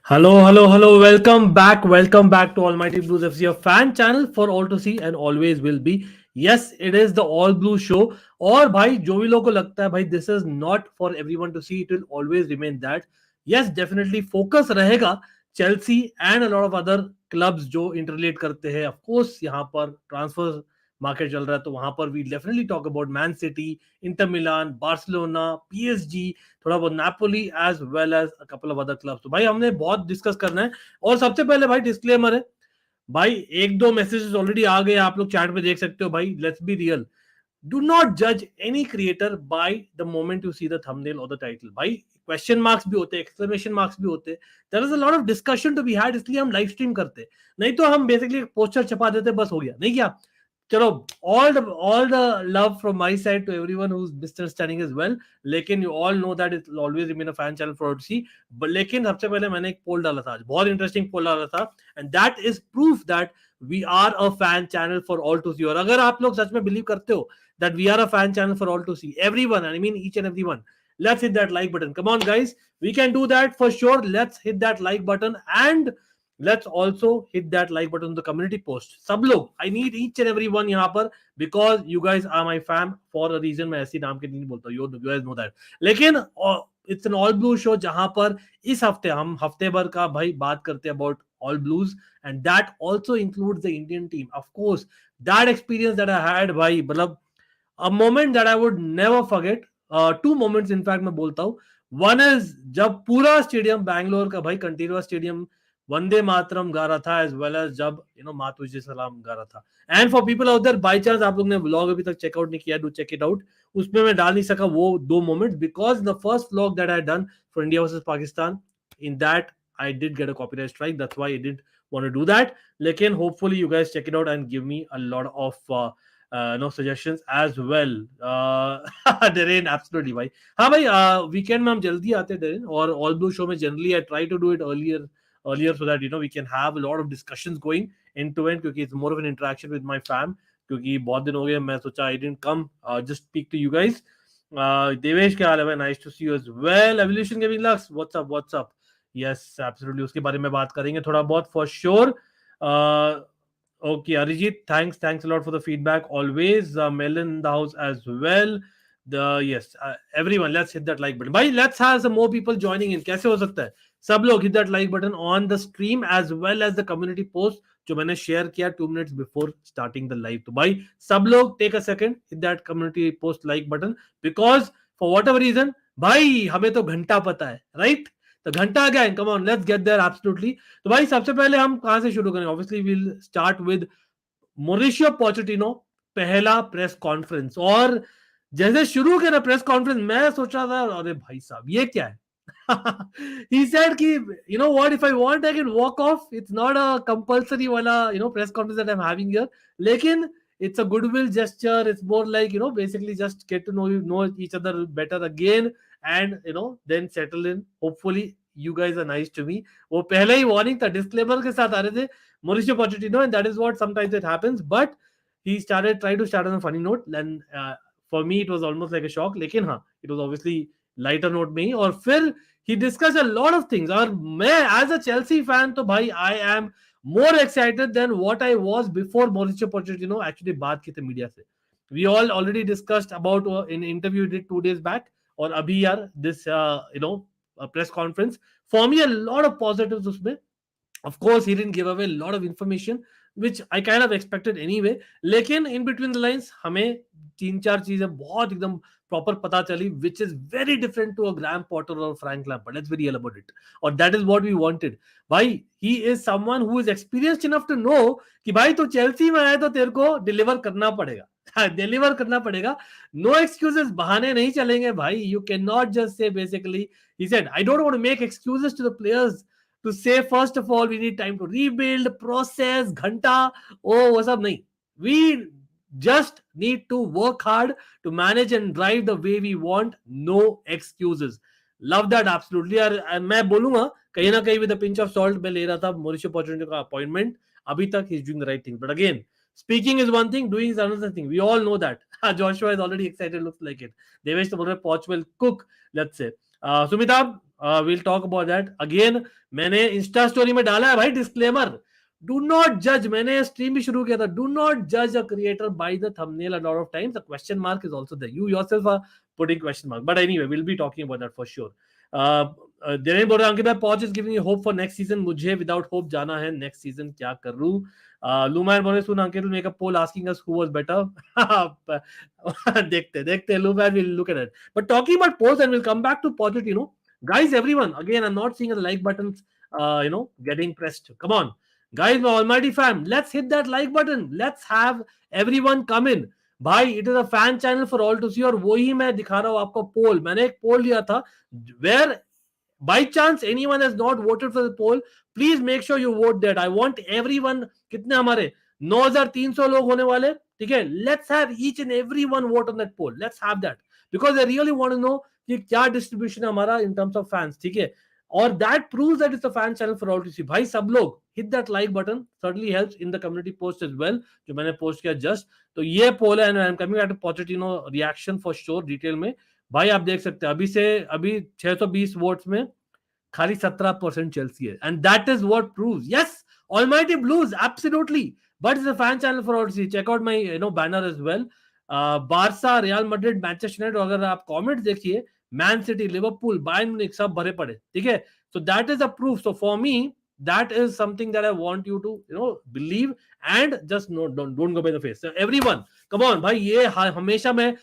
Hello, hello, hello. Welcome back to Almighty Blues FC, your fan channel for all to see and always will be. Yes, it is the All Blue show. और भाई जो भी लोगों को लगता है भाई this is not for everyone to see, it will always remain that. Yes, definitely focus रहेगा Chelsea and a lot of other clubs जो interrelate करते हैं. Of course यहाँ पर transfer मार्केट चल रहा है तो वहां पर we definitely talk about Man City, Inter Milan, Barcelona, PSG, थोड़ा बहुत Napoli as well as a couple of other clubs. तो भाई हमने बहुत डिस्कस करना है. और सबसे पहले भाई डिस्क्लेमर है भाई, एक दो मैसेजेस ऑलरेडी आ गए, आप लोग चैट पे देख सकते हो. भाई let's be real, do not judge any creator by the moment you see the thumbnail or the title. भाई क्वेश्चन मार्क्स भी होते हैं, एक्सक्लेमेशन मार्क्स भी होते हैं. There is a lot of discussion to be had, इसलिए हम live stream करते हैं. नहीं तो हम बेसिकली पोस्टर छपा देते, बस हो गया. नहीं क्या? चलो, all the love from my side to everyone who's misunderstanding as well. लेकिन you all know that it will always remain a fan channel for OTC. But लेकिन सबसे पहले मैंने एक पोल डाला था आज, बहुत इंटरेस्टिंग पोल डाला था, and that is proof that we are a fan channel for all to see. और अगर आप लोग सच में बिलीव करते हो that we are a fan channel for all to see, everyone, I mean each and everyone, let's hit that like button. Come on guys, we can do that for sure. Let's hit that like button and let's also hit that like button on the community post. सब लोग, I need each and every one यहाँ पर, because you guys are my fan for a reason. मैं ऐसी नाम के नहीं बोलता, you guys know that. लेकिन it's an all blue show जहाँ पर इस हफ्ते हम हफ्ते भर का भाई बात करते हैं about all blues, and that also includes the Indian team. Of course, that experience that I had भाई, मतलब a moment that I would never forget. Two moments in fact मैं बोलता हूँ. One is जब पूरा स्टेडियम बैंगलोर का भाई continuous stadium Vande Mataram गा रहा था, एज वेल एज जब मातुझे सलाम गा रहा था. And for people out there, by chance आप लोग ने व्लॉग अभी तक चेकआउट नहीं किया, डू चेक इट आउट. उसमें मैं डाल नहीं सका वो दो moments because the first vlog that I done for India versus Pakistan, in that I did get a copyright strike. That's why I didn't want to do that. लेकिन hopefully you guys check it out and give me a lot of no suggestions as well. Darren, absolutely भाई. हाँ भाई, weekend में हम जल्दी आते हैं Darren, और ऑल ब्लू शो में generally I try to do it earlier so that we can have a lot of discussions going end to end, क्योंकि it's more of an interaction with my fam. क्योंकि बहुत दिन हो गए, मैं सोचा I didn't come just speak to you guys. Devesh क्या हाल है भाई? Nice to see you as well. Evolution Gaming Lux, what's up? Yes, absolutely, उसके बारे में बात करेंगे थोड़ा बहुत for sure. Okay, Arijit, thanks a lot for the feedback always. Melon in the house as well. Yes, everyone, let's hit that like button. Bhai, let's have some more people joining in. कैसे हो सकता है? सब लोग hit that like button on the stream as well as the community post जो मैंने share किया 2 minutes before starting the live. तो भाई सब लोग take a second, hit that community post like button, because for whatever reason भाई हमें तो घंटा पता है, right? तो घंटा आ गया. Come on, let's get there absolutely. तो भाई सबसे पहले हम कहां से शुरू करेंगे? Obviously we will start with Mauricio Pochettino, पहला प्रेस कॉन्फ्रेंस. और जैसे शुरू किया ना प्रेस कॉन्फ्रेंस, मैं सोच रहा था अरे भाई साहब ये क्या है. he said कि what, if I want I can walk off. It's not a compulsory वाला press conference that I'm having here. लेकिन it's a goodwill gesture. It's more like basically just get to know each other better again, and then settle in. Hopefully you guys are nice to me. वो पहले ही warning था, disclaimer के साथ आ रहे थे Mauricio Pochettino, and that is what sometimes it happens. But he trying to start on a funny note, and for me it was almost like a shock. लेकिन हाँ, it was obviously lighter note में ही. और फिर he discussed a lot of things. और मैं as a Chelsea fan तो भाई I am more excited than what I was before Mauricio Pochettino actually बात की थी मीडिया से. We all already discussed about in interview we did 2 days back, और अभी यार this press conference. For me a lot of positives उसमें. Of course, he didn't give away a lot of information, which I kind of expected anyway. लेकिन in between the lines हमें 3-4 चीजें बहुत एकदम proper पता चली, which is very different to a Graham Potter or Frank Lampard. Let's be real about it. और that is what we wanted. भाई, he is someone who is experienced enough to know कि भाई तो Chelsea में आया तो तेरे को deliver करना पड़ेगा. डिलीवर करना पड़ेगा. नो एक्सक्यूजेस, बहाने नहीं चलेंगे भाई. You can not just say basically, he said I don't want to make excuses to the players to say first of all we need time to rebuild, process, घंटा वो सब नहीं. We just need to work hard to manage and drive the way we want. No excuses. Love that absolutely. और मैं बोलूंगा कहीं ना कहीं with a pinch of salt मैं ले रहा था Mauricio Pochettino का अपॉइंटमेंट. अभी तक he's doing the right thing, but again speaking is one thing, doing is another thing. We all know that. Joshua is already excited, looks like it. Devesh तो बोल रहे Poch will cook, let's say. Sumitab, we'll talk about that again. मैंने Insta story में डाला है भाई disclaimer, do not judge. मैंने stream भी शुरू किया था, do not judge a creator by the thumbnail. A lot of times the question mark is also there, you yourself are putting question mark, but anyway we'll be talking about that for sure. देने बोल रहे अंकित भाई, Poch is giving you hope for next season. मुझे without hope जाना है next season, क्या करूं? लूमैन बोले सुन अंकित will make a poll asking us who was better. देखते लूमैन will look at it. But talking about polls, and we'll come back to Pochettino. Guys, everyone, again, I'm not seeing the like buttons, getting pressed. Come on, guys, my almighty fam, let's hit that like button. Let's have everyone come in. भाई, it is a fan channel for all to see, और वही मैं दिखा रहा हूँ आपको पोल. मैंने एक पोल लिया था, where by chance anyone has not voted for the poll, please make sure you vote that. I want everyone. कितने हमारे 9,300 लोग होने वाले, ठीक है? Let's have each and every one vote on that poll. Let's have that, because I really want to know कि क्या distribution है हमारा in terms of fans, ठीक है? और that proves that it's a fan channel for all to see. भाई सब लोग hit that like button, certainly helps in the community post as well, जो मैंने post किया just. तो ये poll है, and I'm coming back to Pochettino reaction for sure detail में. भाई आप देख सकते हैं अभी 620 वोट्स में खाली 17% चेल्सी है, and that is what proves, yes, almighty blues, absolutely, but it's a fan channel for all to see. Check out my banner as well. Barca, Real Madrid, Manchester United, अगर आप comments देखिए, Man City, Liverpool, Bayern Munich, सब भरे पड़े, ठीक है? So that is a proof. So for me that is something that I want you to believe, and just don't go by the face. So everyone, come on भाई, ये हमेशा मैं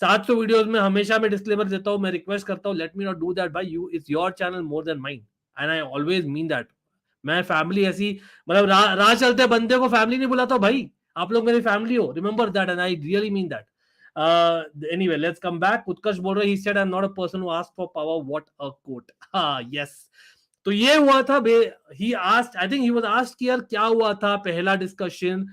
700 videos में हमेशा मैं डिस्क्लेमर देता हूं, मैं रिक्वेस्ट करता हूं, let me not do that भाई. You, it's your channel more than mine, and I always mean that. मैं फैमिली ऐसी, मतलब राह चलते बंदे को फैमिली नहीं बुलाता भाई. आप लोग मेरी फैमिली हो, remember that, and I really mean that. Anyway, let's come back. उत्कर्ष बोल रहे, he said I'm not a person who asked for power. What a quote. Yes. तो ये हुआ था. he asked, I think he was asked कि यार क्या हुआ था पहला डिस्कशन.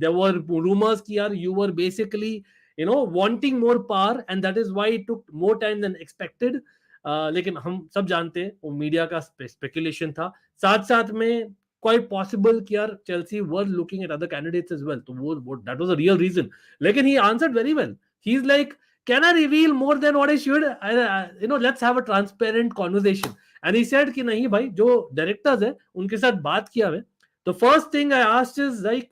there were rumors कि यार you were basically wanting more power, and that is why it took more time than expected. लेकिन हम सब जानते हैं वो मीडिया का स्पेकुलेशन था. साथ साथ में quite possible कि यार Chelsea were looking at other candidates as well. तो वो that was a real reason. लेकिन he answered very well. He's like, can I reveal more than what I should? Let's have a transparent conversation. And he said कि नहीं भाई, जो directors है उनके साथ बात किया है. The first thing I asked is like,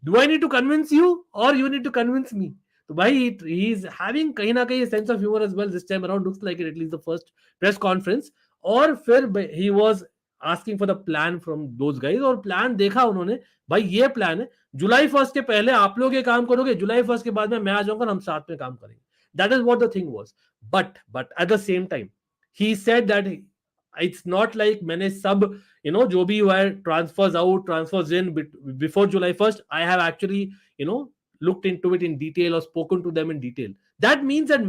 do I need to convince you or you need to convince me? तो भाई he is having कहीं ना कहीं sense of humor as well this time around. Looks like it, at least the first press conference. और फिर he was asking for the plan from those guys, और plan देखा उन्होंने. भाई ये प्लान है, जुलाई 1 के पहले आप लोग ये काम करोगे, जुलाई 1 के बाद में मैं आ जाऊंगा और हम साथ में काम करेंगे. That is what the thing was. But at the same time, he said that it's not like मैंने सब जो भी हुआ है, transfers out, transfers in, before July 1st, I have actually looked into it in detail or spoken to them in detail. That means that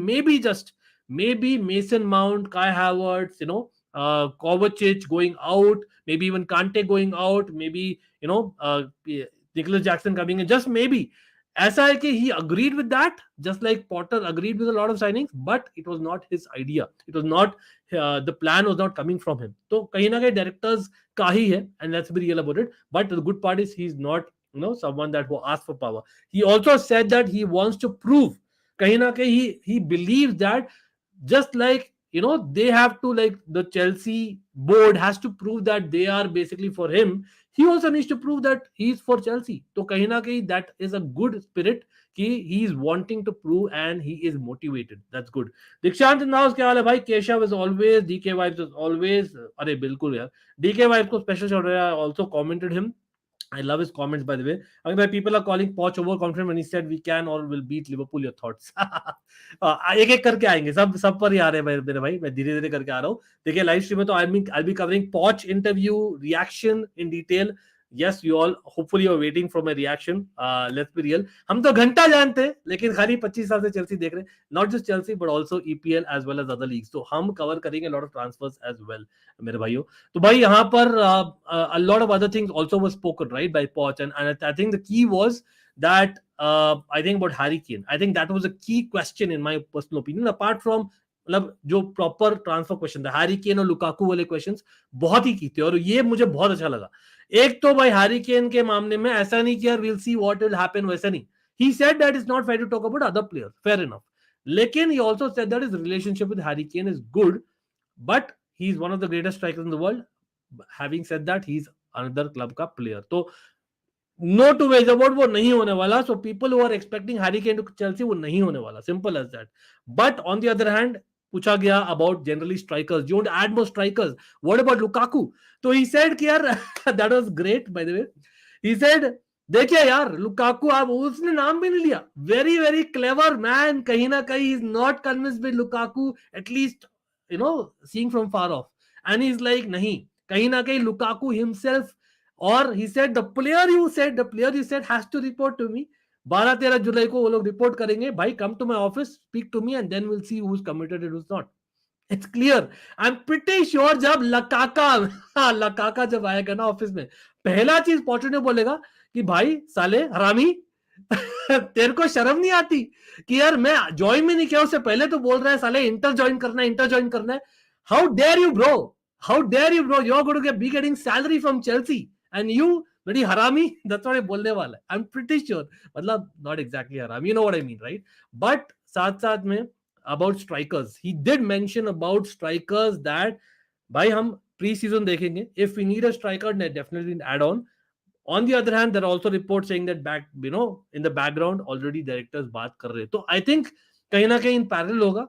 maybe Mason Mount, Kai Havertz, Kovacic going out, maybe even Kante going out, maybe Nicolas Jackson coming in, just maybe. ऐसा है कि he agreed with that, just like Potter agreed with a lot of signings, but it was not his idea. It was not the plan was not coming from him. तो कहीं ना कहीं directors का ही है, and let's be real about it. But the good part is he's not someone that will ask for power. He also said that he wants to prove, कहीं ना कहीं he believes that just like they have to, like the Chelsea board has to prove that they are basically for him, he also needs to prove that he is for Chelsea. तो कहीं ना कहीं that is a good spirit कि he is wanting to prove and he is motivated. That's good. दीक्षांत knows क्या हाल है भाई? Keshav is always, DK vibes is always. अरे बिल्कुल यार, DK vibes को special shout out. I also commented him. I love his comments, by the way. I mean, people are calling Poch overconfident when he said we can or will beat Liverpool. Your thoughts? एक एक करके आएंगे, सब पर ही आ रहे हैं मेरे भाई. मैं धीरे धीरे करके आ रहा हूँ. देखिए लाइव स्ट्रीम में तो I'll be covering Poch interview reaction in detail. Yes, you all hopefully you're waiting for my reaction. Let's be real. हम तो घंटा जानते हैं, लेकिन खाली 25 साल से चेल्सी देख रहे हैं. Not just Chelsea but also EPL as well as other leagues. तो हम cover करेंगे a lot of transfers as well, मेरे भाइयों. तो भाई यहाँ पर a lot of other things also were spoken, right, by Poch, and I think the key was that I think about Harry Kane. I think that was a key question in my personal opinion. Apart from मतलब जो proper transfer question था, Harry Kane और Lukaku वाले questions बहुत ही की थे, और ये मुझे बहुत अच्छा लगा. एक तो भाई हैरी केन के मामले में ऐसा नहीं कि यार will see what will happen, वैसा नहीं. He said that is not fair to talk about other players, fair enough. लेकिन he also said that his relationship with Harry Kane is good, but he's one of the greatest strikers in the world. Having said that, he's another club का player. तो no two ways about, वो नहीं होने वाला. So people who are expecting Harry Kane to Chelsea, वो नहीं होने वाला. Simple as that. But on the other hand, पूछा गया about generally strikers, you want add more strikers, what about Lukaku? तो ही सेड कि यार that was great by the way. He said देखिए यार लुकाकू, आप उसने नाम भी नहीं लिया. Very very clever man. कहीं ना कहीं is not convinced with Lukaku, at least seeing from far of. And he is like नहीं, कहीं ना कहीं लुकाकू हिमसेल्फ. और he said the player you said has to report to me. 12-13 जुलाई को वो लोग रिपोर्ट करेंगे. भाई come to my office, speak to me, and then we'll see who's committed and who's not. It's clear. I'm pretty sure जब लकाका जब आएगा ना office में, पहला चीज पोचेटिनो बोलेगा कि भाई साले हरामी तेरे को शर्म नहीं आती कि यार मैं ज्वाइन में नहीं किया, उससे पहले तो बोल रहा है साले इंटर ज्वाइन करना है. How dare you bro, you are going to be getting salary from Chelsea and you bloody harami. That's what I बोलने वाला है. I'm pretty sure, मतलब not exactly harami, you know what I mean, right? But साथ में about strikers, he did mention about strikers that भाई हम pre-season देखेंगे. If we need a striker, definitely add on. On the other hand, there are also reports saying that in the background already directors बात कर रहे हैं. तो I think कहीं ना कहीं in parallel होगा.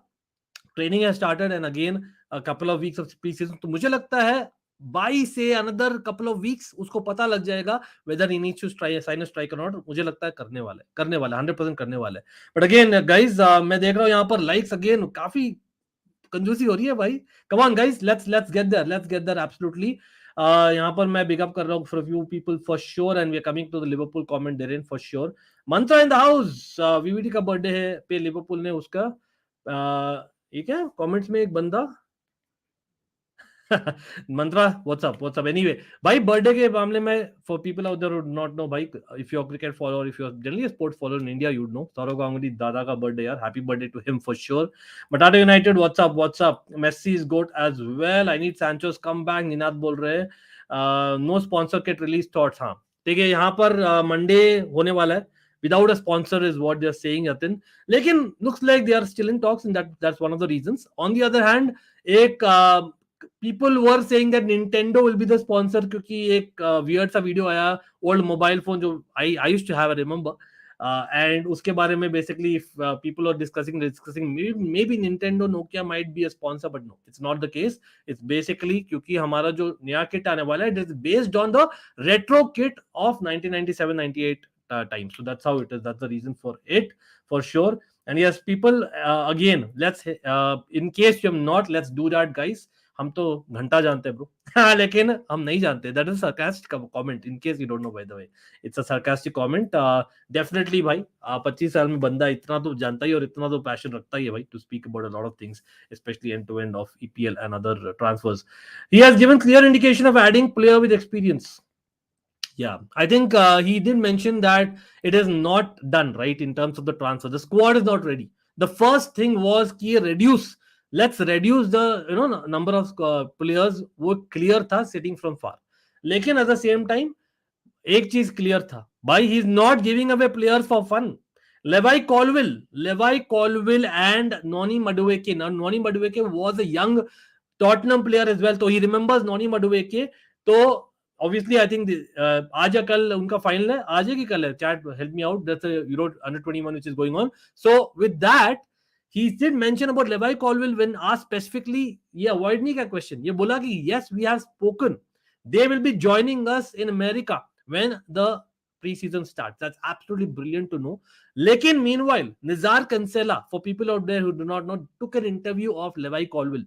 Training has started and again a couple of weeks of pre-season. तो मुझे लगता है by say another couple of weeks उसको पता लग जाएगा whether he needs to sign a strike or not. मुझे लगता है करने वाला 100% करने वाला है. But again guys, मैं देख रहा हूँ यहाँ पर likes again काफी कंजूसी हो रही है भाई. Come on guys, let's get there absolutely. यहाँ पर मैं बिग अप कर रहा हूँ for a few people for sure, and we are coming to the Liverpool comment therein for sure. Mantra in the house. VVD का birthday है पे Liverpool ने उसका ये क्या कमेंट्स में एक बंदा मंत्रा व्हाट्सअप एनीवे भाई बर्थडे के मामले में for people out there would not know भाई, if you are cricket follower, if you are generally sport follower in India, you would know Sourav Ganguly Dada का बर्थडे यार. Happy birthday to him for sure. बटाटा United what's up. Messi is good as well. I need Sancho's come back. Ninad बोल रहे हैं no sponsor kit release thoughts. हाँ ठीक है, यहाँ पर मंडे होने वाला है without a sponsor is what they're saying, Yatin. लेकिन looks like they are still in talks, and that's one of the reasons. On the other hand, एक people were saying that Nintendo will be the sponsor क्योंकि एक weird सा video आया old mobile phone जो I used to have, I remember, and उसके बारे में basically if people are discussing maybe Nintendo Nokia might be a sponsor, but no, it's not the case. It's basically क्योंकि हमारा जो नया kit आने वाला है, it is based on the retro kit of 1997-98 time. So that's how it is. That's the reason for it for sure. And yes, people again, let's in case you have not, let's do that guys. हम तो घंटा जानते हैं bro लेकिन हम नहीं जानते. That is sarcastic comment in case you don't know, by the way. It's a sarcastic comment. Definitely भाई 25 साल में बंदा इतना तो जानता ही और इतना तो पैशन रखता ही है भाई to speak about a lot of things, especially end to end of EPL and other transfers. He has given clear indication of adding player with experience. Yeah, I think he did mention that it is not done right in terms of the transfer. The squad is not ready. The first thing was let's reduce the number of players. वो clear था sitting from far. लेकिन at the same time एक चीज clear था भाई, he is not giving away players for fun. Levi Colwill and Noni Madueke. Now Noni Madueke was a young Tottenham player as well, so he remembers Noni Madueke. तो obviously I think आज या कल उनका final है, आज है कि कल है, chat help me out. That's a Euro under 21 which is going on. So with that he did mention about Levi Colwill when asked specifically. ये avoid नहीं क्या question, ये बोला कि yes we have spoken, they will be joining us in America when the pre-season starts. That's absolutely brilliant to know. लेकिन meanwhile Nizar Cancela, for people out there who do not know, took an interview of Levi Colwill.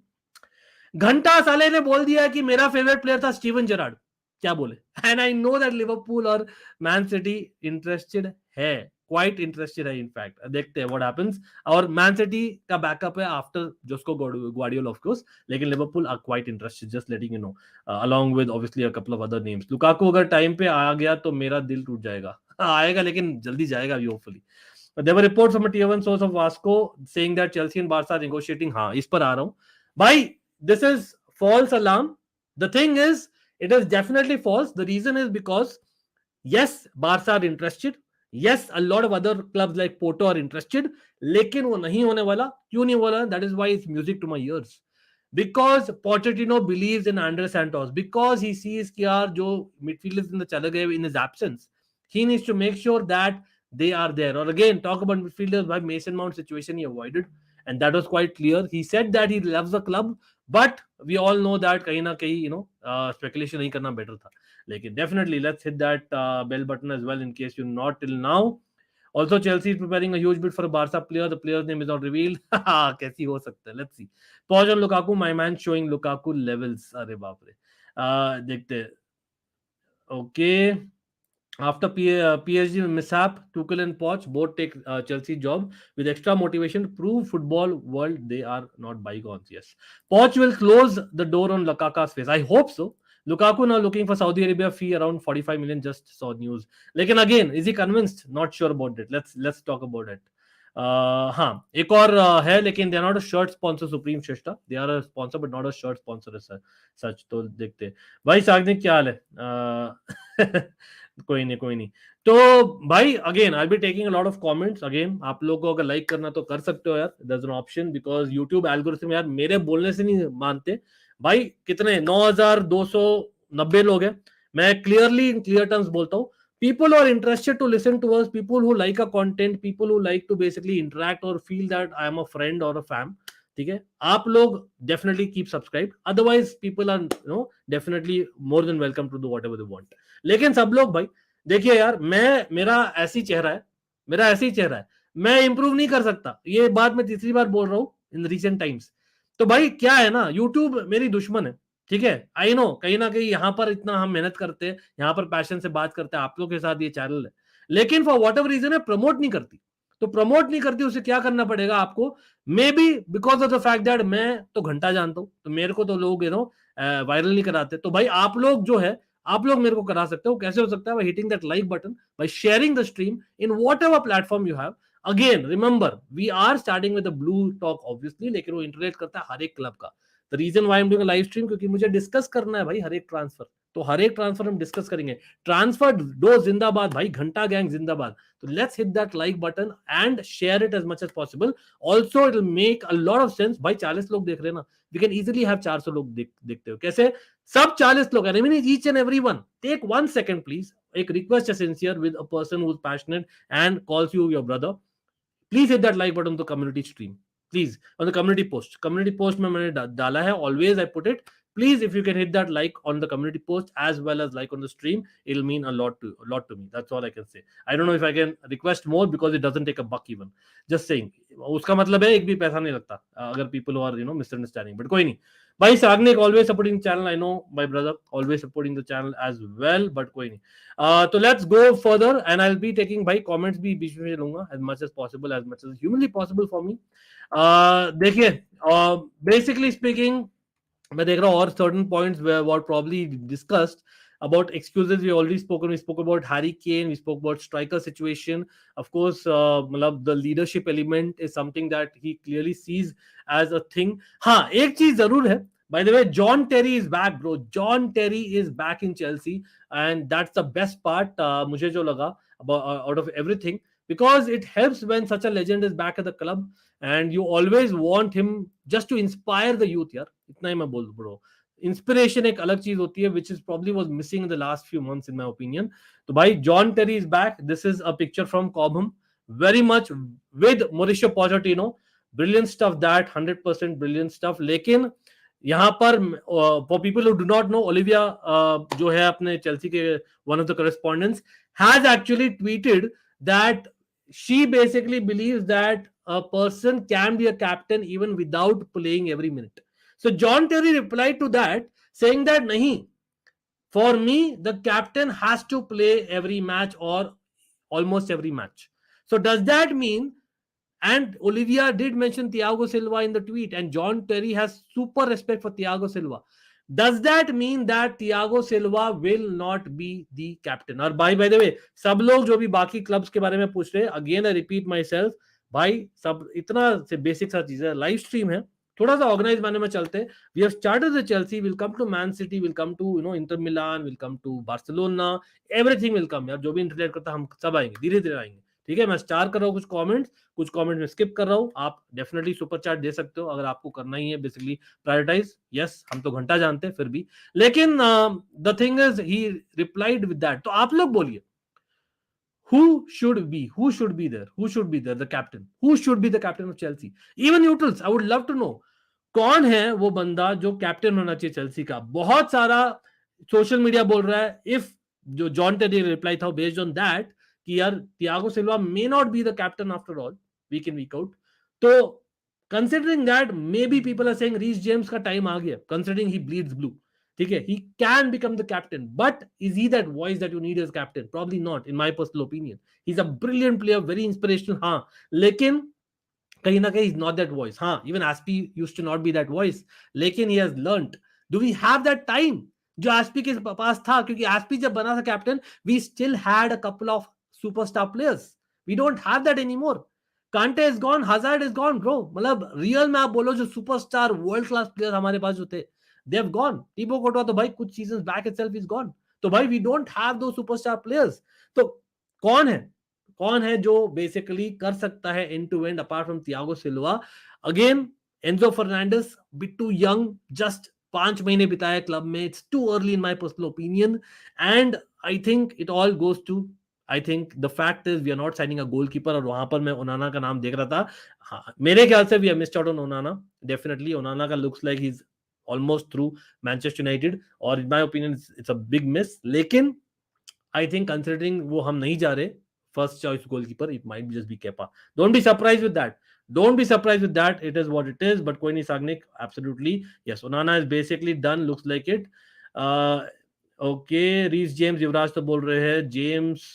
घंटा साले ने बोल दिया कि मेरा favourite player था Steven Gerrard. क्या बोले? And I know that Liverpool और मैन सिटी इंटरेस्टेड है, क्वाइट इंटरेस्टेड है इनफैक्ट. देखते हैं व्हाट हैपेंस. और मैन सिटी का बैकअप है after Josko Gvardiol of course, लेकिन Liverpool are quite interested, just letting you know, along with obviously a couple of other names. Lukaku अगर time पे आ गया तो मेरा दिल टूट जाएगा. आएगा लेकिन जल्दी जाएगा भी hopefully. There were reports from a tier 1 source of Vasco saying that Chelsea and Barca are negotiating. हाँ, इस पर आ रहा हूँ भाई. This is false alarm. The thing is, it is definitely false. The reason is because yes, Barca are interested. Yes, a lot of other clubs like Porto are interested. लेकिन वो नहीं होने वाला. क्यों नहीं होने वाला? That is why it's music to my ears. because Pochettino believes in Andre Santos, because he sees कि यार जो midfielders in the चले गए in his absence, he needs to make sure that they are there. Or again, talk about midfielders, by Mason Mount situation he avoided, and that was quite clear. He said that he loves the club, but we all know that कहीं ना कहीं speculation नहीं करना better था. लेकिन definitely let's hit that bell button as well in case you're not till now. Also, Chelsea is preparing a huge bid for a Barca player. The player's name is not revealed. कैसी हो सकता है? Let's see. Pause on Lukaku. My man showing Lukaku levels. अरे बाप रे. देखते हैं. Okay. After PSG mishap, Tuchel and Poch both take Chelsea job with extra motivation to prove football world they are not bygones. Yes, Poch will close the door on Lukaku's face. I hope so. Lukaku now looking for Saudi Arabia fee around 45 million. Just saw news. Lekin again, is he convinced? Not sure about it. Let's talk about it. हाँ एक और है लेकिन they are not a shirt sponsor Supreme शिष्टा they are a sponsor but not a shirt sponsor such तो देखते हैं भाई सागनिक क्या हाल है कोई नहीं तो भाई again I be taking a lot of comments again आप लोगों को अगर लाइक करना तो कर सकते हो यार there is an option because YouTube algorithm यार मेरे बोलने से नहीं मानते भाई कितने 9290 लोग हैं मैं क्लियरली इन क्लियर टर्म्स बोलता हूँ people who are interested to listen to us, people who like our content, people who like to basically interact or feel that I am a friend or a fan, ठीक है आप लोग definitely keep subscribed, otherwise people are definitely more than welcome to do whatever they want. लेकिन सब लोग भाई देखिए यार मेरा ऐसी चेहरा है मैं इंप्रूव नहीं कर सकता ये बात मैं तीसरी बार बोल रहा हूँ इन रिसेंट टाइम्स तो भाई क्या है ना यूट्यूब मेरी दुश्मन है ठीक है आई नो कहीं ना कहीं यहाँ पर इतना हम मेहनत करते हैं यहाँ पर पैशन से बात करते हैं आप लोगों के साथ ये चैनल है लेकिन फॉर व्हाट एवर रीजन है प्रमोट नहीं करती तो प्रमोट नहीं करती उसे क्या करना पड़ेगा आपको may be because of the fact that मैं तो घंटा जानता हूँ तो मेरे को तो लोग वायरल नहीं कराते तो भाई आप लोग जो है आप लोग मेरे को करा सकते हो कैसे हो सकता है by hitting that like button by sharing the stream in whatever platform you have again remember we are starting with blue talk obviously लेकिन वो इंटरेक्ट करता है हर एक क्लब का the reason why am doing live stream क्योंकि मुझे discuss करना है भाई हर एक ट्रांसफर तो हर एक ट्रांसफर हम डिस्कस करेंगे ट्रांसफर डो जिंदाबाद भाई घंटा गैंग जिंदाबाद तो let's hit that like button and share it as much as possible also it will make a lot of sense भाई 40 लोग देख रहे हैं ना वी कैन इजिली हैव 400 लोग देखते हो कैसे सब 40 लोग I mean each and every one take 1 second please एक रिक्वेस्ट है sincere with a person who is passionate and calls you your brother please hit that like button to community stream please on the community post में मैंने डाला है always I put it please if you can hit that like on the community post as well as like on the stream it'll mean a lot to me that's all I can say I don't know if I can request more because it doesn't take a buck even just saying उसका मतलब है एक भी पैसा नहीं लगता अगर people who are misunderstanding but कोई नहीं भाई Sagnik always supporting the channel I know my brother always supporting the channel as well but कोई नहीं तो let's go further and I'll be taking भाई comments भी बीच में लूंगा as much as possible as much as humanly possible for me देखिए basically speaking मैं देख रहा हूँ और certain points were probably discussed about excuses we already spoken we spoke about Harry Kane we spoke about striker situation of course मतलब the leadership element is something that he clearly sees as a thing हाँ एक चीज जरूर है by the way John Terry is back bro John Terry is back in Chelsea and that's the best part मुझे जो लगा about out of everything because it helps when such a legend is back at the club and you always want him just to inspire the youth यार इतना ही मैं बोल दूं bro inspiration एक अलग चीज होती है which is probably was missing in the last few months in my opinion तो भाई John Terry is back this is a picture from Cobham very much with Mauricio Pochettino brilliant stuff that 100% brilliant stuff लेकिन यहाँ पर for people who do not know Olivia जो है अपने Chelsea के one of the correspondents has actually tweeted that she basically believes that a person can be a captain even without playing every minute. So John Terry replied to that saying that nahi, for me the captain has to play every match or almost every match. So does that mean and Olivia did mention Thiago Silva in the tweet and John Terry has super respect for Thiago Silva. Does that mean that Thiago Silva will not be the captain? और by the way सब लोग जो भी बाकी clubs के बारे में पूछ रहे हैं again I repeat myself भाई सब इतना से बेसिक सा चीज है लाइव स्ट्रीम है थोड़ा सा ऑर्गेनाइज माने में चलते हैं we have started the Chelsea will come to Man City will come to Inter Milan will come to Barcelona everything will come यार जो भी इंटरनेट करता हम सब आएंगे धीरे धीरे आएंगे ठीक है, मैं स्टार कर रहा हूँ कुछ कमेंट्स में स्किप कर रहा हूँ, आप डेफिनेटली सुपर चैट दे सकते हो अगर आपको करना ही है बेसिकली प्रायोरिटाइज। यस, हम तो घंटा जानते हैं फिर भी, लेकिन the thing is he replied with that. तो आप लोग बोलिए, who should be there, the captain, who should be the captain of Chelsea? Even neutrals, I would love to know कौन है वो बंदा जो कैप्टन होना चाहिए चेल्सी का। बहुत सारा सोशल मीडिया बोल रहा है, इफ जो जॉन टेरी रिप्लाई था बेस्ड ऑन दैट कि यार Thiago Silva may not be the captain after all week in week out. तो considering that maybe people are saying Reece James का time आ गया, कंसिडरिंग ही bleeds blue, ठीक है, he can become the captain, but is he that voice that you need as captain? Probably not, in my personal opinion. He's a brilliant player, very inspirational, हाँ, लेकिन कहीं ना कहीं not that voice. हाँ, even Aspi used to not be that voice, लेकिन he has learnt. Do we have that time जो SP के पास था? क्योंकि एस्पी जब बना था captain, we still had a couple of superstar players. We don't have that anymore. Kante is gone, Hazard is gone, bro. मतलब real में आप बोलो जो सुपरस्टार वर्ल्ड क्लास प्लेयर हमारे पास जो थे, they have gone. टीबो कोटवा तो भाई कुछ seasons back itself is gone. तो भाई we don't have those superstar players. तो कौन है जो बेसिकली कर सकता है end to end apart from Thiago Silva? Again Enzo Fernandez bit too young, just 5 महीने बिताया क्लब में, it's too early in my personal opinion, and I think it all goes to, I think the fact is we are not signing a goalkeeper. और वहां पर मैं ओनाना का नाम देख रहा था, हाँ, मेरे ख्याल से we have missed out on Onana, definitely Onana का looks like he is almost through Manchester United, और in my opinion it's a big miss. लेकिन आई थिंक कंसिडरिंग वो हम नहीं जा रहे first choice goalkeeper, it might just be Kepa. Don't be surprise with that, don't be surprised with that, it is what it is, but कोई नहीं Sagnik, absolutely yes, Onana is basically done, looks like it. Okay, Reece James Yuvraj तो बोल रहे हैं James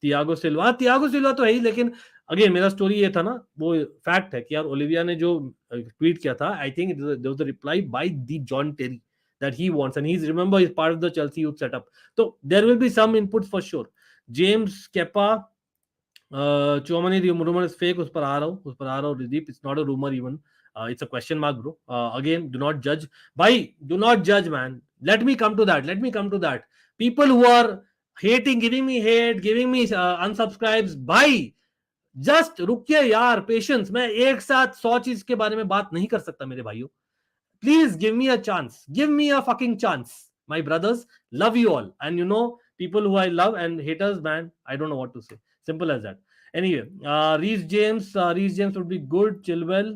Thiago Silva तो है ही, लेकिन again मेरा स्टोरी ये था ना, वो फैक्ट है कि यार ओलिविया ने जो ट्वीट किया था, I think there was a reply by the John Terry that he wants, and he's remember he's part of the Chelsea youth setup, so there will be some inputs for sure. James Kepa, Tchouameni rumor is fake, उस पर आ रहा हूँ Ridip, it's not a rumor even, it's a question mark bro. Again, do not judge bhai, do not judge man, let me come to that. People who are hating, giving me hate, giving me unsubscribes, bhai just रुकिए यार, patience, मैं एक साथ 100 चीज के बारे में बात नहीं कर सकता मेरे भाइयों, please give me a chance, give me a fucking chance, my brothers, love you all, and you know people who I love, and haters, man, I don't know what to say, simple as that. Anyway, Reece James would be good. Chilwell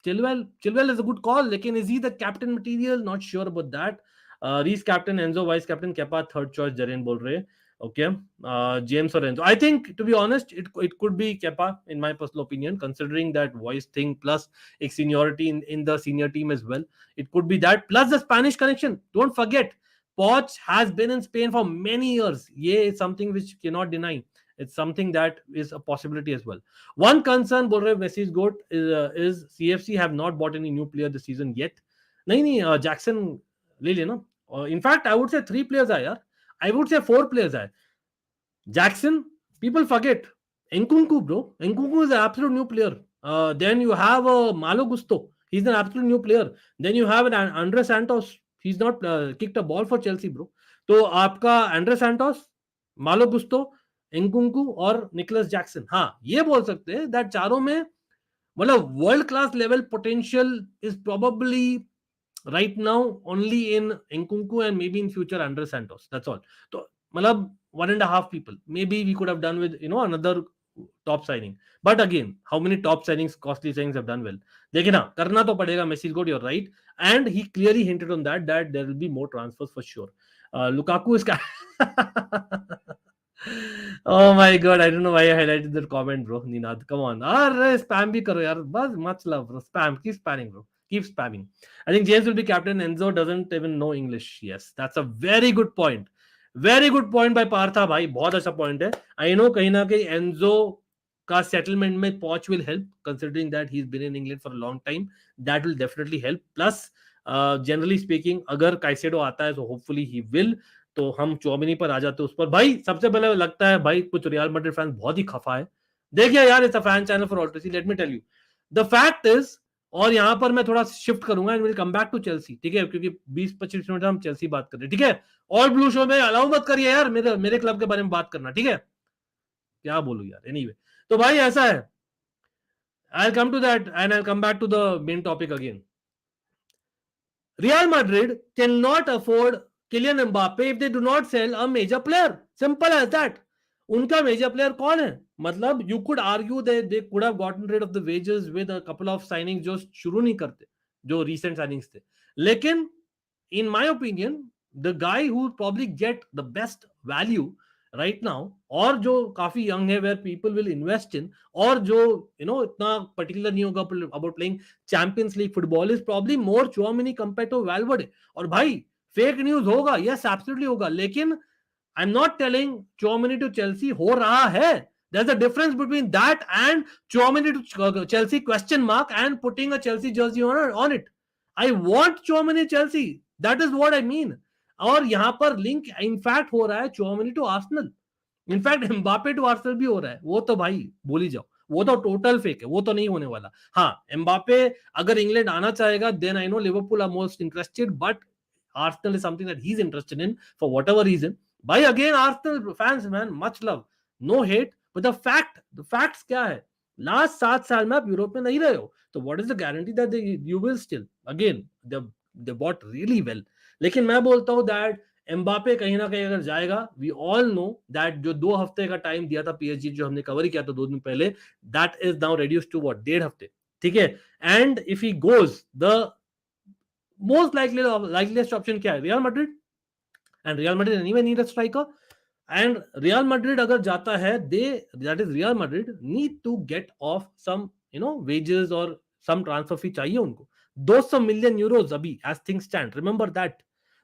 is a good call, lekin is he the captain material? Not sure about that. Reece captain, Enzo vice captain, Kepa third choice, Jaren bol rahe. Okay, James or Enzo. I think, to be honest, it could be Kepa in my personal opinion, considering that voice thing plus seniority in the senior team as well. It could be that plus the Spanish connection. Don't forget, Poch has been in Spain for many years. Yeah, it's something which you cannot deny. It's something that is a possibility as well. One concern बोल रहे Messi's goat is CFC have not bought any new player this season yet. नहीं Jackson ले लेना. In fact, I would say 3 players आए यार. I would say 4 players आए. Jackson, people forget. Nkunku, bro. Nkunku is an absolute new player. Then you have Malo Gusto. He's an absolute new player. Then you have an Andre Santos. He's not kicked a ball for Chelsea, bro. तो आपका Andre Santos, Malo Gusto, Nkunku और Nicholas Jackson, हाँ ये बोल सकते हैं that चारों में मतलब world class level potential is probably right now only in Nkunku and maybe in future Andre Santos. That's all. So, malab 1.5 people. Maybe we could have done with another top signing. But again, how many top signings, costly signings have done well? Lekin हाँ करना तो पड़ेगा. Messi's good, you're right, and he clearly hinted on that there will be more transfers for sure. Lukaku is oh my god, I don't know why I highlighted that comment, bro. Ninad, come on. Spam bhi karo yaar. Bas much love, bro. Spam, keep spamming, bro. Keep spamming. I think James will be captain. Enzo doesn't even know English. Yes, that's a very good point. Very good point by Partha bhai. बहुत अच्छा point है. I know कहीं ना कहीं Enzo का settlement में Poch will help, considering that he's been in England for a long time. That will definitely help. Plus, generally speaking, अगर Caicedo आता है, so hopefully he will. तो हम चौमिनी पर आ जाते उस पर भाई. सबसे पहले लगता है भाई कुछ रियल मैड्रिड फैंस बहुत ही खफा है. देखिए यार, it's a fan channel for all to see. Let me tell you the fact is, और यहां पर मैं थोड़ा शिफ्ट करूंगा and will come back to Chelsea, ठीक है, क्योंकि 20-25 मिनट हम चेल्सी बात कर रहे हैं, ठीक है. ऑल ब्लू शो में अलाउ मत करिए यार मेरे क्लब के बारे में बात करना, ठीक है. क्या बोलूं यार, एनीवे तो भाई ऐसा है, I'll come to that and I'll come back to the main topic again. Real Madrid cannot afford Kylian Mbappe if they do not sell a major player. Simple as that. उनका major player कौन है? मतलब you could argue that they could have gotten rid of the wages with a couple of signings जो शुरू नहीं करते, जो recent signings थे. लेकिन in my opinion, the guy who probably get the best value right now, और जो काफी young है, where people will invest in, और जो इतना particular नहीं होगा about playing Champions League football, is probably more Tchouameni compared to Valverde. और भाई fake news होगा, yes absolutely होगा, लेकिन I'm not telling Tchouameni to Chelsea हो रहा है. There's a difference between that and Tchouameni to Chelsea question mark and putting a Chelsea jersey on it. I want Tchouameni Chelsea. That is what I mean. और यहां पर link in fact हो रहा है Tchouameni to Arsenal. In fact Mbappe to Arsenal भी हो रहा है. वो तो भाई भूल ही जाओ, वो तो टोटल फेक है, वो तो नहीं होने वाला. हाँ, एम्बापे अगर इंग्लैंड आना चाहेगा, then I know Liverpool are most interested, but Arsenal is something that he's interested in for whatever reason. By again, Arsenal fans, man, much love, no hate, but the facts क्या है? Last 7 साल में आप Europe में नहीं रहे हो, तो what is the guarantee that you will still? Again, they bought really well. लेकिन मैं बोलता हूँ that एम्बापे कहीं ना कहीं अगर जाएगा, we all know that जो 2 हफ्ते का टाइम दिया था PSG, जो हमने कवर किया था 2 दिन पहले, that is now reduced to what, 1.5 हफ्ते. ठीक है? And if he goes, the most likeliest option क्या है? Real Madrid. And Real Madrid anyway need a striker. And Real Madrid अगर जाता है, that is Real Madrid need to get off some wages or some transfer fee चाहिए उनको. 200 million euros अभी as things stand. Remember that.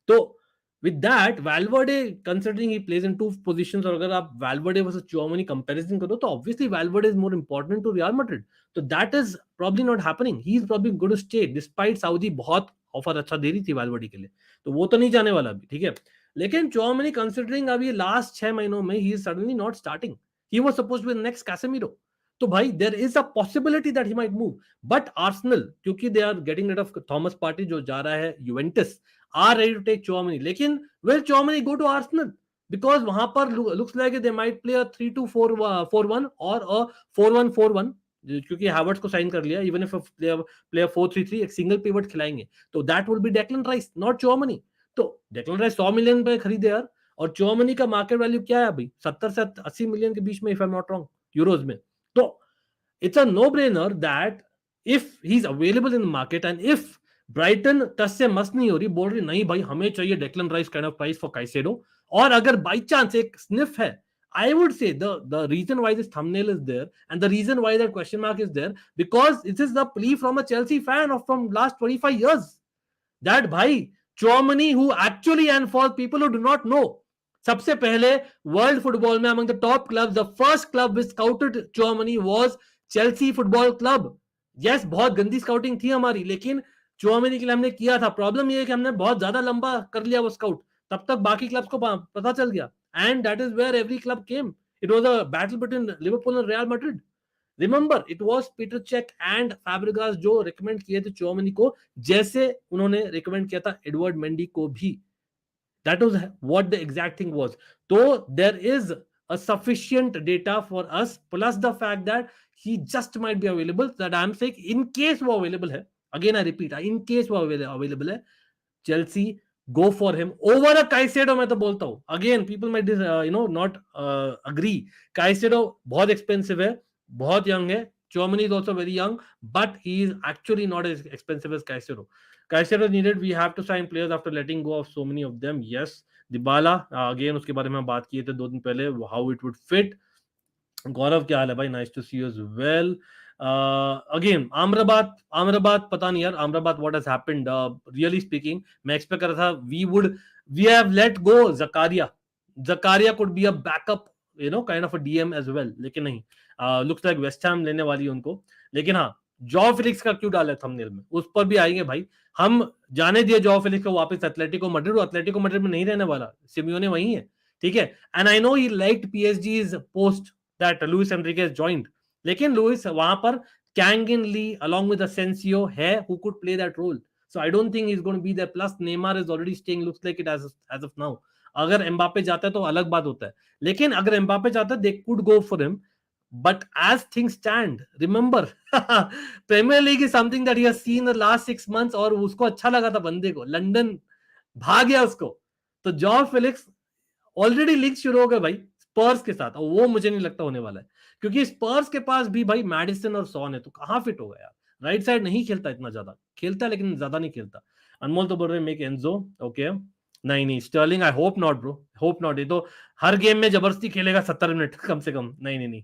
तो with that, Valverde, considering he plays in 2 positions, और अगर आप Valverde versus Tchouameni comparison करो, तो obviously Valverde is more important to Real Madrid. So that is probably not happening. He is probably going to stay despite Saudi बहुत offer अच्छा दे रही थी Valverde के लिए, तो वो तो नहीं जाने वाला अभी. ठीक है, लेकिन Tchouameni considering अभी लास्ट 6 महीनों में he is suddenly not starting. He was supposed to be the next Casemiro. तो भाई there is a possibility that he might move. But Arsenal, क्योंकि they are getting rid of Thomas Partey जो जा रहा है Juventus, are ready to take Tchouameni. लेकिन will Tchouameni go to Arsenal? Because वहां पर looks like they might play a 3-2-4-1 or a 4-1-4-1, क्योंकि Havertz को साइन कर लिया. Even if play a 4-3-3, एक सिंगल पिवट खिलाएंगे, तो that will be Declan Rice, not Tchouameni. तो Declan Rice 100 मिलियन पे खरीदे यार, और Tchouameni का मार्केट वैल्यू क्या है अभी? 70 से 80 मिलियन के बीच में, if I'm not wrong, euros में. तो it's a no-brainer that if he's available in the market, and if Brighton touch से मस्त नहीं हो रही, बोल रही नहीं भाई हमें चाहिए Declan rice kind of price for Caicedo, और अगर बाई चांस एक स्निफ है, I would say the reason why this thumbnail is there and the reason why that question mark is there, because it is the plea from a Chelsea fan of from last 25 years that bhai Tchouameni, who actually, and for people who do not know, सबसे पहले world football में among the top clubs, the first club which scouted Tchouameni was Chelsea Football Club. Yes, बहुत गंदी scouting थी हमारी, लेकिन Tchouameni के लिए हमने किया था. प्रॉब्लम ये है कि हमने बहुत ज्यादा लंबा कर लिया वो स्काउट, तब तक बाकी क्लब्स को पता चल गया. And that is where every club came. It was a battle between Liverpool and Real Madrid. Remember, it was Peter Cech and Fabregas जो रिकमेंड किए थे Tchouameni को, जैसे उन्होंने रिकमेंड किया था एडवर्ड मेंडी को भी. That was what the exact thing was. So there is a sufficient data for us, plus the fact that he just might be available, that I'm saying in case वो available है, again I repeat, in case वो available है, Chelsea go for him over a Caicedo. मैं तो बोलता हूँ, again people might not agree. Caicedo बहुत expensive है, बहुत young है. Tchouameni is also very young, but he is actually not as expensive as Caicedo. Caicedo needed, we have to sign players after letting go of so many of them. Yes, Dybala, again उसके बारे में बात किए थे 2 दिन पहले, how it would fit. गौरव क्या हाल है भाई, nice to see you as well. Again Amrabat पता नहीं यार, Amrabat what has happened. Really speaking, मैं एक्सपेक्ट कर रहा था we have let go Zakaria could be a backup, kind of a DM as well, लेकिन नहीं. लुक्स लाइक वेस्ट हैम लेने वाली है उनको. लेकिन हाँ, जॉ फिलिक्स का क्यों डाला थंबनेल में, उस पर भी आएंगे भाई. हम जाने दिए जॉ फिलिक्स को वापस एथलेटिको मैड्रिड में नहीं रहने वाला, सिमियोने वही है. ठीक है, and I know he liked पीएसजी's post that Luis Enrique joined, लेकिन लुइस वहां पर Kangin Lee along with Asensio है who could play that role, so I don't think he's going to be there. Plus Neymar is already staying, looks like it as of now. अगर Mbappe जाता है तो अलग बात होता है, लेकिन अगर एम्बापे जाता है they could go for him, but as things stand remember Premier League is something that he has seen the last 6 months, और उसको अच्छा लगा था बंदे को, लंदन भाग गया उसको। तो जॉ फिलिक्स ऑलरेडी लीग शुरू हो गए भाई स्पर्स के साथ, और वो मुझे नहीं लगता होने वाला है, क्योंकि स्पर्स के पास भी भाई मैडिसन और सॉन है, तो कहां फिट होगा यार, राइट साइड नहीं खेलता, इतना ज्यादा खेलता है लेकिन ज्यादा नहीं खेलता। अनमोल तो बोल रहे मेक एंजो, ओके नहीं नहीं Sterling I hope not bro, hope not, ये तो हर गेम में जबरदस्ती खेलेगा 70 मिनट कम से कम, नहीं नहीं नहीं,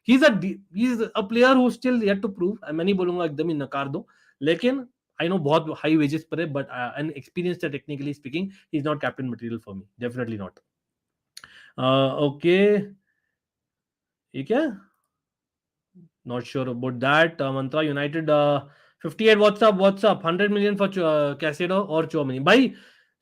he is a player who still yet to prove, मैं नहीं बोलूंगा एकदम ही नकार दो, लेकिन आई नो बहुत हाई वेजेस पर है, but an experience technically speaking he is not captain material for me, definitely not. Okay ये क्या, not sure about that. Mantra United 58 what's up 100 million for Caicedo और चौमिनी भाई,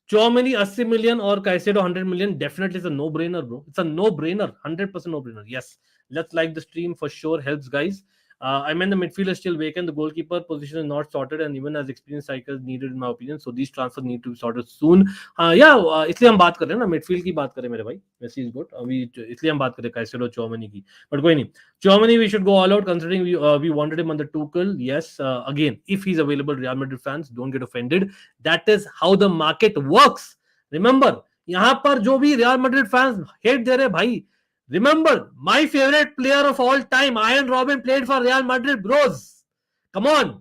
चौमिनी 80 मिलियन और Caicedo 100 million, definitely it's a no brainer bro, it's a no brainer, 100% no brainer, yes. Let's like the stream for sure, helps guys. I mean the midfield is still vacant, the goalkeeper position is not sorted, and even as experienced strikers needed in my opinion, so these transfers need to be sorted soon. इसलिए हम बात कर रहे हैं ना, midfield की बात करें मेरे भाई, मेसी इज गुड, अभी इसलिए हम बात करें कैसेडो चौमनी की, बट कोई नहीं, Tchouameni we should go all out considering we wanted him on the Tuchel. Yes, again, if he's available, Real Madrid fans don't get offended. That is how the market works. Remember, यहाँ पर जो भी Real Madrid fans hate दे रहे भाई, remember my favorite player of all time, Iron Robin, played for Real Madrid, bros. Come on,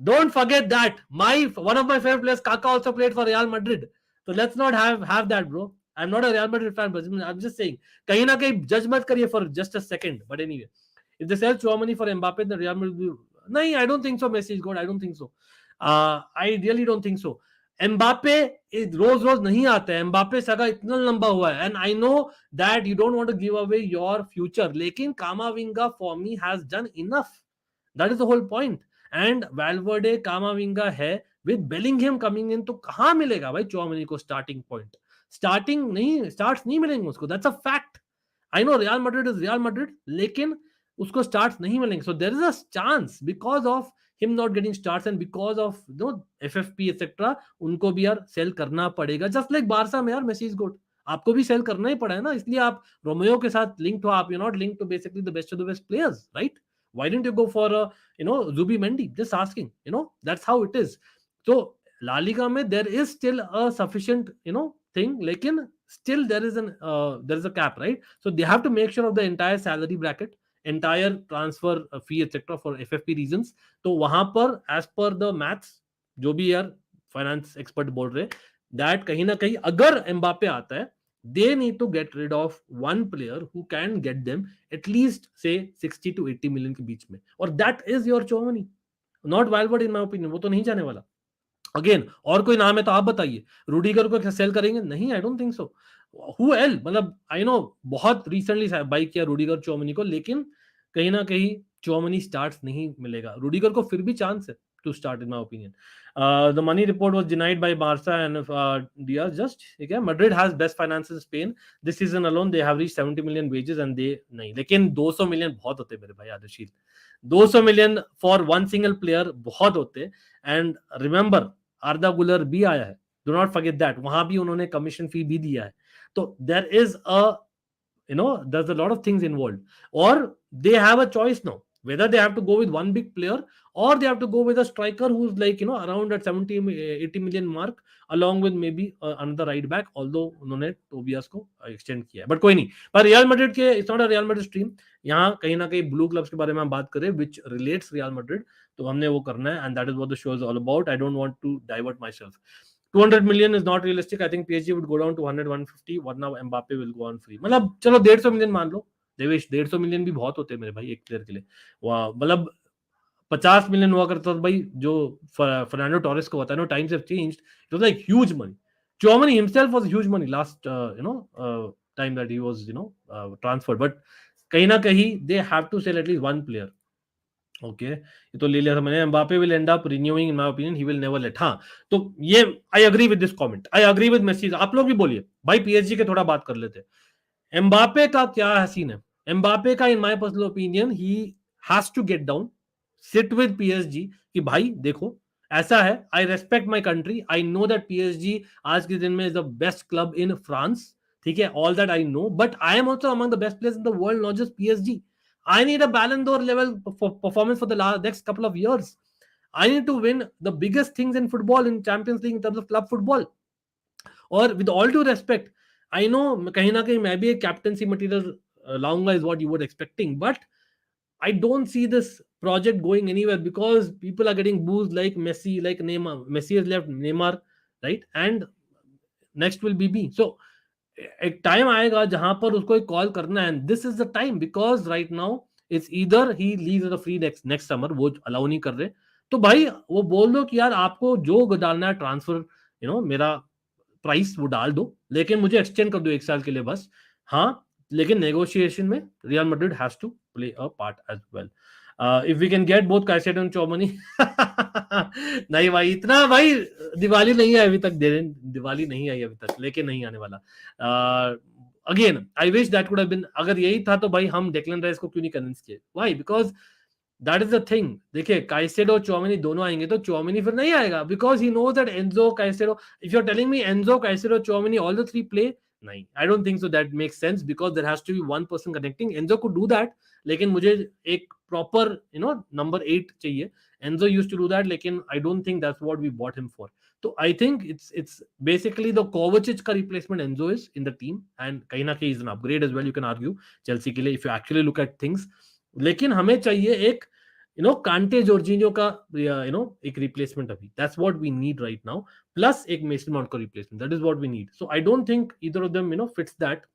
don't forget that. One of my favorite players, Kaka, also played for Real Madrid. So let's not have that, bro. I'm not a Real Madrid fan, but I'm just saying. कहीं ना कहीं judge मत करिए for just a second. But anyway, if they sell Tchouameni for Mbappe, then Real Madrid will... नहीं, I don't think so. Messi is good. I don't think so. I really don't think so. Mbappe रोज रोज नहीं आता है, Mbappe सगा इतना लंबा हुआ है, and I know that you don't want to give away your future. लेकिन Kamavinga for me has done enough. That is the whole point. And Valverde Camavinga है, विद बेलिंगहम कमिंग इन, तो कहां मिलेगा भाई चौमिनी को स्टार्टिंग पॉइंट, स्टार्ट्स नहीं मिलेंगे उसको, that's a fact. I know Real Madrid is Real Madrid, लेकिन उसको स्टार्ट्स नहीं मिलेंगे, so there is a chance because of him not getting starts and because of no FFP etcetera, उनको भी यार सेल करना पड़ेगा, जस्ट लाइक बारसा में यार मेसी इज गुड, आपको भी सेल करना ही पड़ा है ना, इसलिए आप रोमियो के साथ लिंक्ड हो, आप you not linked to basically the best of the best players, right? Why didn't you go for Zubi Mendy? Just asking. That's how it is. So La Liga में there is still a sufficient thing, लेकिन still there is a cap, right? So they have to make sure of the entire salary bracket, entire transfer fee etc. for FFP reasons. तो वहां पर as per the maths, जो भी यार finance expert बोल रहे, that कहीं ना कहीं अगर एम्बापे आता है, they need to get rid of one player who can get them at least say 60 to 80 million के बीच में, और that is your Tchouameni, not Valverde in my opinion, वो तो नहीं जाने वाला। अगेन और कोई नाम है तो आप बताइए, रूडिगर को सेल करेंगे? नहीं, I don't think so. Who L, मतलब आई नो बहुत रिसेंटली बाई किया रूडिगर चौमनी को, लेकिन कहीं ना कहीं चौमनी स्टार्ट्स नहीं मिलेगा, रूडिगर को फिर भी चांस है to start in my opinion. The money report was denied by Barca and Diaz just okay. Madrid has best finances in Spain this season alone, they have reached 70 million wages and they नहीं, लेकिन 200 million बहुत होते मेरे भाई आदर्शील, 200 million for one single player बहुत होते, and remember आर्दा गुलर भी आया है, डू नॉट फॉरगेट दैट, वहां भी उन्होंने कमीशन फी भी दिया है, तो there is a there's a lot of things involved, or they have a choice now whether they have to go with one big player or they have to go with a striker who's like around at 70-80 million mark along with maybe another right back, although उन्होंने Tobias को extend किया है, but कोई नहीं। पर real Madrid के, it's not a real Madrid stream, यहाँ कहीं ना कहीं ब्लू क्लब्स के बारे में हम बात करें विच रिलेट्स रियल मैड्रिड, तो हमने वो करना है, and that is what the show is all about. I don't want to divert myself. 200 million is not realistic. I think PSG would go down to 100-150, वरना Mbappe will go on free। मतलब चलो 150 million मान लो Devesh, 150 million भी बहुत होते हैं मेरे भाई एक प्लेयर के लिए, वाह, मतलब 50 मिलियन हुआ करता था भाई जो फर्नांडो टोरेस को होता है, times have changed, it was like huge money. Tchouameni himself was huge money last time that he was transferred, but कहीं ना कहीं they have to sell at least one player। Okay ये तो ले लिया था मैंने। Mbappe will end up renewing in my opinion, he will never let. हाँ, तो ये I agree with this comment, I agree with Messi. आप लोग भी बोलिए भाई, पीएसजी के थोड़ा बात कर लेते हैं। एम्बापे का क्या हसीन है, एम्बापे का in my personal opinion he has to get down, sit with PSG कि भाई देखो ऐसा है, I respect my country, I know that PSG आज के दिन में is the best club in France, ठीक है, all that I know, but I am also among the best players in the world, not just PSG. I need a Ballon d'Or level performance for the next couple of years. I need to win the biggest things in football, in Champions League, in terms of club football. और with all due respect, I know कहीं ना कहीं मैं भी एक captaincy material लाऊंगा is what you were expecting, but I don't see this project going anywhere because people are getting booed like Messi, like Neymar. Messi has left Neymar, right? And next will be B. So एक time आएगा जहां पर उसको एक call करना है, this is the time, because right now it's either he leaves the free next summer, वो allow नहीं कर रहे, तो भाई वो बोल दो कि यार आपको जो डालना है ट्रांसफर, मेरा प्राइस वो डाल दो, लेकिन मुझे एक्सटेंड कर दो 1 साल के लिए बस. हाँ, लेकिन नेगोशिएशन में Real Madrid has to play a part as well. If we can get both Caicedo and Chouameni. नहीं भाई, इतना भाई दिवाली नहीं है अभी तक, दिवाली नहीं आई अभी तक, लेके नहीं आने वाला. Again I wish that could have been, अगर यही था तो भाई हम डेक्लन राइस को क्यों नहीं कन्विंस किए, why, because that is the thing. देखिए काइसेडो और चौमिनी दोनों आएंगे तो चौमिनी फिर नहीं आएगा, because he knows that Enzo Caicedo, if you are telling me Enzo Caicedo Chouameni all the three play, नहीं, I don't think so that makes sense, because there has to be one person connecting. Enzo could do that, लेकिन मुझे एक proper number 8 चाहिए. Enzo used to do that, लेकिन I don't think that's what we bought him for. तो I think it's basically the Kovacic का replacement Enzo is in the team, and कहीं ना कहीं is an upgrade as well, you can argue Chelsea के लिए if you actually look at things. लेकिन हमें चाहिए एक कांटे जॉर्जिनियो का एक रिप्लेसमेंट अभी, that's what we need right now, plus एक मेसन माउंट का replacement, that is what we need. So I don't think either of them fits that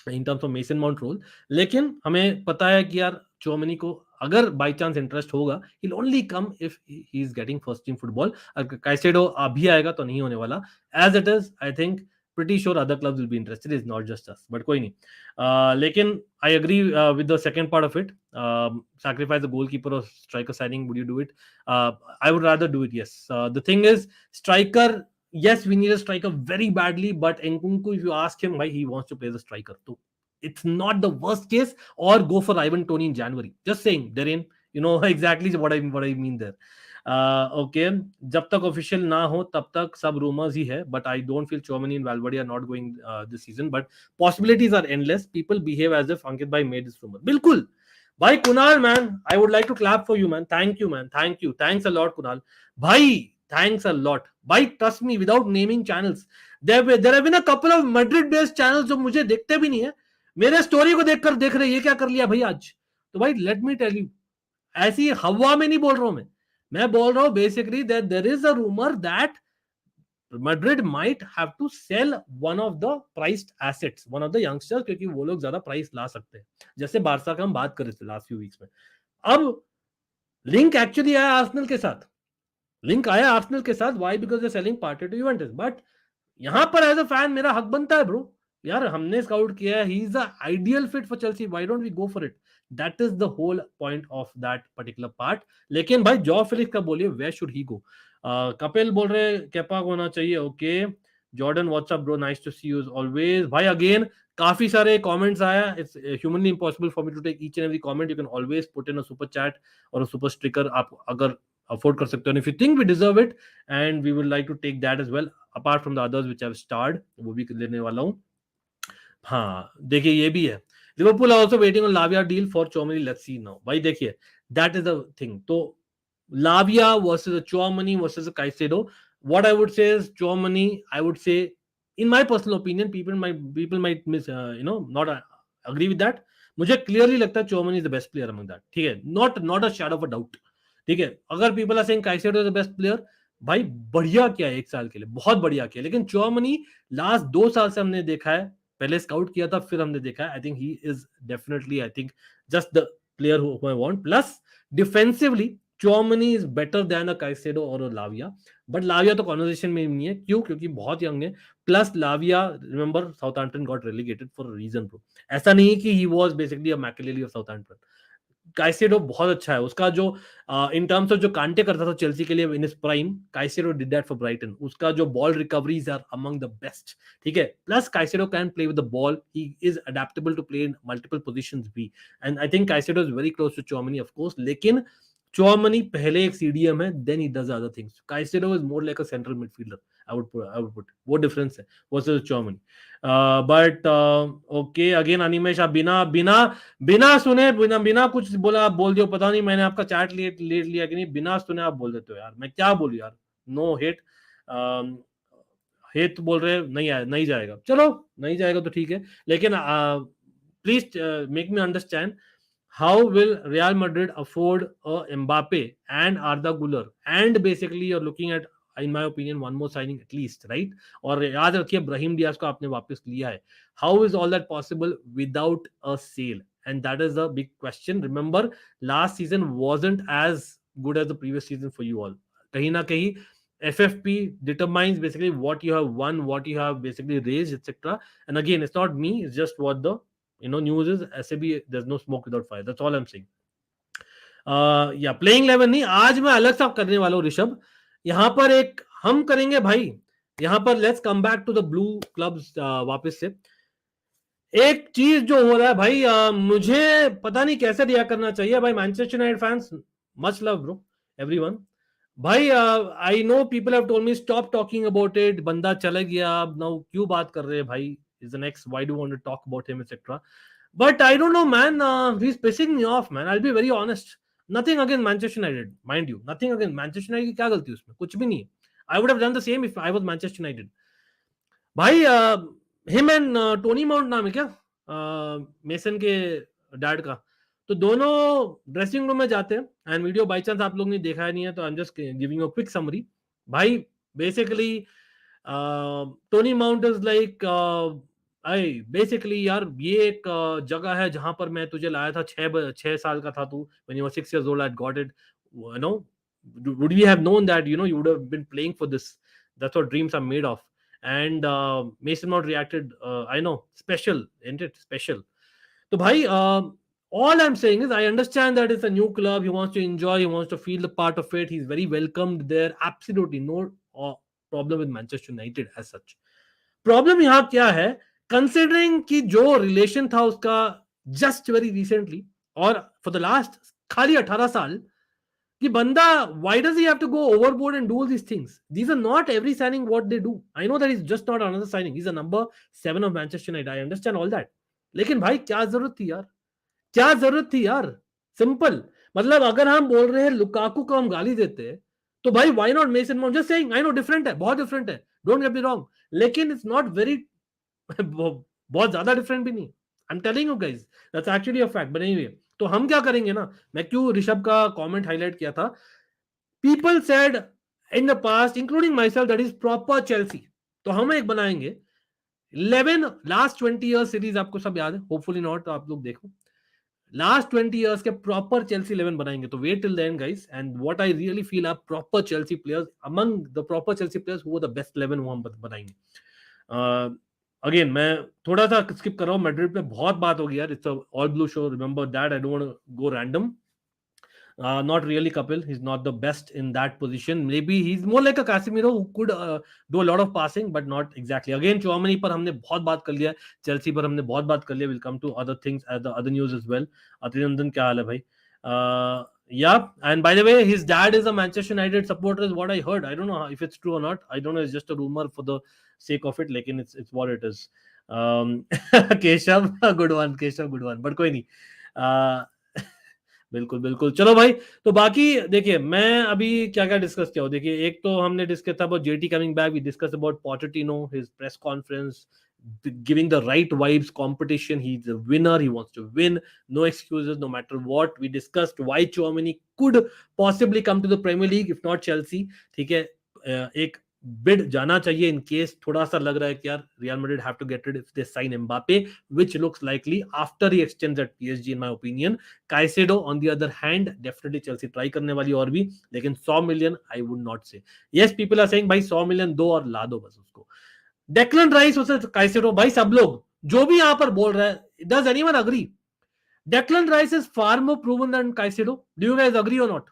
in terms of Mason Mount role. लेकिन हमें पता है कि यार चौमनी को अगर बाई चांस इंटरेस्ट होगा, he'll only come if he is getting first team football. अगर काइसेडो अभी आएगा तो नहीं होने वाला. As it is, I think pretty sure other clubs will be interested. It's not just us, but कोई नहीं. लेकिन I agree with the second part of it. Sacrifice the goalkeeper or striker signing, would you do it? I would rather do it, yes. The thing is, striker, yes, we need a striker very badly, but Nkunku, if you ask him why he wants to play the striker, so it's not the worst case. Or go for Ivan Toney in January. Just saying, Darren, you know exactly what I mean there. Okay, जब तक official ना हो तब तक सब rumours ही है, but I don't feel Chouameni and Valverde are not going this season, but possibilities are endless. People behave as if Ankit भाई मेड दिस रूमर. बिल्कुल भाई Kunal man, I would like to clap for you man. Thank you man, thank you, thanks a lot Kunal भाई, thanks a lot भाई. Trust me, without naming channels, there have been a couple of Madrid based channels जो मुझे देखते भी नहीं है, मेरे story को देखकर देख रहे, ये क्या कर लिया भाई आज. तो भाई लेट मी टेल यू, ऐसी हवा में नहीं बोल रहा हूं मैं बोल रहा हूं basically that there is a rumour that Madrid might have to sell one of the priced assets, one of the youngsters, क्योंकि वो लोग ज्यादा प्राइस ला सकते हैं, जैसे बारसा का हम बात कर रहे थे लास्ट फ्यू वीक्स में. अब लिंक एक्चुअली आया आर्सेनल के साथ, लिंक आया आर्सेनल के साथ. Why? Because they selling party to Juventus. But यहां पर एज अ फैन मेरा हक बनता है ब्रो, यार हमने स्काउट किया है, he is the ideal fit for Chelsea, why don't we go for it. That is the whole point of that particular part. लेकिन भाई जॉ फिलिक्स का बोलिए, वेयर शुड ही गो. कपिल बोल रहे केपा को होना चाहिए. Okay, Jordan what's up bro, nice to see you always भाई. अगेन काफी सारे कमेंट्स आया, it's humanly impossible for me to take each and every comment. You can always put in a super chat और अ super sticker, आप अगर afford कर सकते हो. If you think we deserve it and we would like to take that as well, apart from the others which I have starred, वो भी लेने वाला हूं. हाँ देखिए ये भी है, Liverpool also waiting on Lavia deal for Chouameni, let's see now. भाई देखिए दैट इज द थिंग. तो Lavia versus Chouameni versus Caicedo, what I would say is Tchouameni, I would say in my personal opinion, people might miss not agree with that. मुझे clearly लगता है Tchouameni is the best player among that, ठीक है, not a shadow of a doubt. ठीक है, अगर people are saying Caicedo is the best player, भाई बढ़िया किया है 1 साल के लिए, बहुत बढ़िया किया. लेकिन Tchouameni लास्ट 2 साल से हमने देखा है, पहले स्काउट किया था फिर हमने देखा है, I think he is definitely, I think just the player who I want. Plus defensively Tchouameni is better than a Caicedo or a Lavia, but Lavia तो कॉन्वर्सेशन में नहीं है. क्यों? क्योंकि बहुत यंग है. Plus Lavia, remember Southampton got relegated for a reason bro. ऐसा नहीं है कि he was basically a Makelele of Southampton. Caicedo बहुत अच्छा है, उसका जो इन टर्म्स ऑफ जो कांटे करता था चेल्सी के लिए in his prime, Caicedo did that for Brighton. उसका जो ball recoveries are among the best, ठीक है. Plus Caicedo can play with the ball, he is adaptable to play in multiple positions भी, and I think Caicedo is very close to Tchouameni of course. लेकिन Tchouameni पहले एक CDM है, then he does other things. Caicedo is more like a central midfielder. I would put. वो difference है versus Tchouameni. But okay, again Animesh, आप बिना बिना बिना सुने बिना कुछ बोला आप बोल दियो, पता नहीं मैंने आपका चैट लेट लिया कि नहीं, बिना सुने आप बोल देते हो यार, मैं क्या बोलूं यार. No hate. हेट बोल रहे नहीं नहीं जाएगा, चलो नहीं जाएगा तो ठीक है, लेकिन please make me understand. How will Real Madrid afford a Mbappe and Arda Güler? And basically, you're looking at, in my opinion, one more signing at least, right? और याद रखिए ब्राहिम डियाज को आपने वापस लिया है. How is all that possible without a sale? And that is a big question. Remember, last season wasn't as good as the previous season for you all. कहीं ना कहीं FFP determines basically what you have won, what you have basically raised, etc. And again, it's not me; it's just what the news is. ऐसे भी there's no smoke without fire. That's all I'm saying. या playing 11 नहीं, आज मैं अलग सा करने वाला हूँ ऋषभ. यहाँ पर एक हम करेंगे भाई, यहाँ पर let's come back to the blue clubs वापस से. एक चीज जो हो रहा है भाई, मुझे पता नहीं कैसे रिएक्ट करना चाहिए भाई. Manchester United fans, much love bro everyone. भाई I know people have told me stop talking about it, बंदा चला गया, अब नाउ क्यों बात कर रहे हैं भाई, is the next, why do want to talk about him etcetera. But I don't know man, he is pissing me off man, I will be very honest. Nothing against Manchester United, mind you, nothing against Manchester United की क्या गलती है उसमें, कुछ भी नहीं है. I would have done the same if I was Manchester United. भाई हिम एंड टोनी माउंट नाम है क्या मेसन के डैड का, तो दोनों ड्रेसिंग रूम में जाते हैं एंड वीडियो बाई चांस आप लोग ने देखा नहीं है तो I am just giving a quick summary. भाई basically Tony Mount is like, I basically यार ये एक जगह है जहां पर मैं तुझे लाया था, 6 साल का था तू, when you were 6 years old I got it, you know, would we have known that you would have been playing for this. That's what dreams are made of. And Mason Mount reacted, I know, special, isn't it? Special. So, bhai, all I'm saying is I understand that it's a new club. He wants to enjoy. He wants to feel the part of it. He's very welcomed there. Absolutely no problem with Manchester United as such. Problem यहाँ क्या है? Considering कि जो relation था उसका just very recently और for the last खाली 18 साल कि बंदा, why does he have to go overboard and do all these things? These are not every signing what they do. I know that he's just not another signing. He's a number 7 of Manchester United. I understand all that. लेकिन भाई क्या जरूरत थी यार, क्या जरूरत थी यार. सिंपल, मतलब अगर हम बोल रहे हैं लुकाकू को हम गाली देते हैं तो भाई why not mason mount. Just saying, I know different है, बहुत डिफरेंट है, डोंट गेट मी रॉन्ग, लेकिन इट्स नॉट वेरी बहुत ज्यादा डिफरेंट भी नहीं. I am telling you guys, that's actually a fact. But anyway, तो हम क्या करेंगे ना, मैं क्यों ऋषभ का कमेंट हाईलाइट किया था. People said in the past including my self that is proper Chelsea. तो हम एक बनाएंगे 11 लास्ट 20 ईयर सीरीज, आपको सब याद है, होपफुली नॉट, तो आप लोग देखो लास्ट 20 इयर्स के प्रॉपर चेल्सी 11 बनाएंगे. तो wait till then guys, and what I really feel are proper Chelsea players, among the proper Chelsea players who are the best 11 वो हम बनाएंगे. अगेन मैं थोड़ा सा स्किप कर रहा हूं, मैड्रिड पे बहुत बात होगी यार, it's all blue show, remember that, I don't want to go random. Not really Kapil. He's not the best in that position. Maybe he's more like a Casemiro who could do a lot of passing, but not exactly. Again, Tchouameni पर हमने बहुत बात कर लिया, Chelsea पर हमने बहुत बात कर लिया. We'll come to other things, the other news as well. Atriandan क्या हाल है भाई? Yeah, and by the way, his dad is a Manchester United supporter, is what I heard. I don't know if it's true or not. I don't know. It's just a rumor for the sake of it. लेकिन it's what it is. Keshav, good one. Keshav, good one. But कोई नहीं. बिल्कुल बिल्कुल, चलो भाई. तो बाकी देखिए, मैं अभी क्या क्या डिस्कस किया हूँ. देखिए, एक तो हमने डिस्कस था about JT coming back, we discuss about Pochettino, his press conference, giving the right vibes, competition, he's a winner, he wants to win, no excuses no matter what. We discussed why Tchouameni could possibly come to the Premier League if not Chelsea. ठीक है, एक bid जाना चाहिए in case थोड़ा सा लग रहा है कि यार Real Madrid have to get it if they sign Mbappe, which looks likely after he extends at PSG in my opinion. Caicedo on the other hand definitely Chelsea try करने वाली और भी, लेकिन 100 million I would not say. Yes, people are saying भाई 100 million दो और ला दो बस उसको. डेक्लन राइस वर्सेस काइसेडो, भाई सब लोग जो भी यहां पर बोल रहा है, does anyone agree? Declan Rice is far more proven than Caicedo. Do you guys agree or not?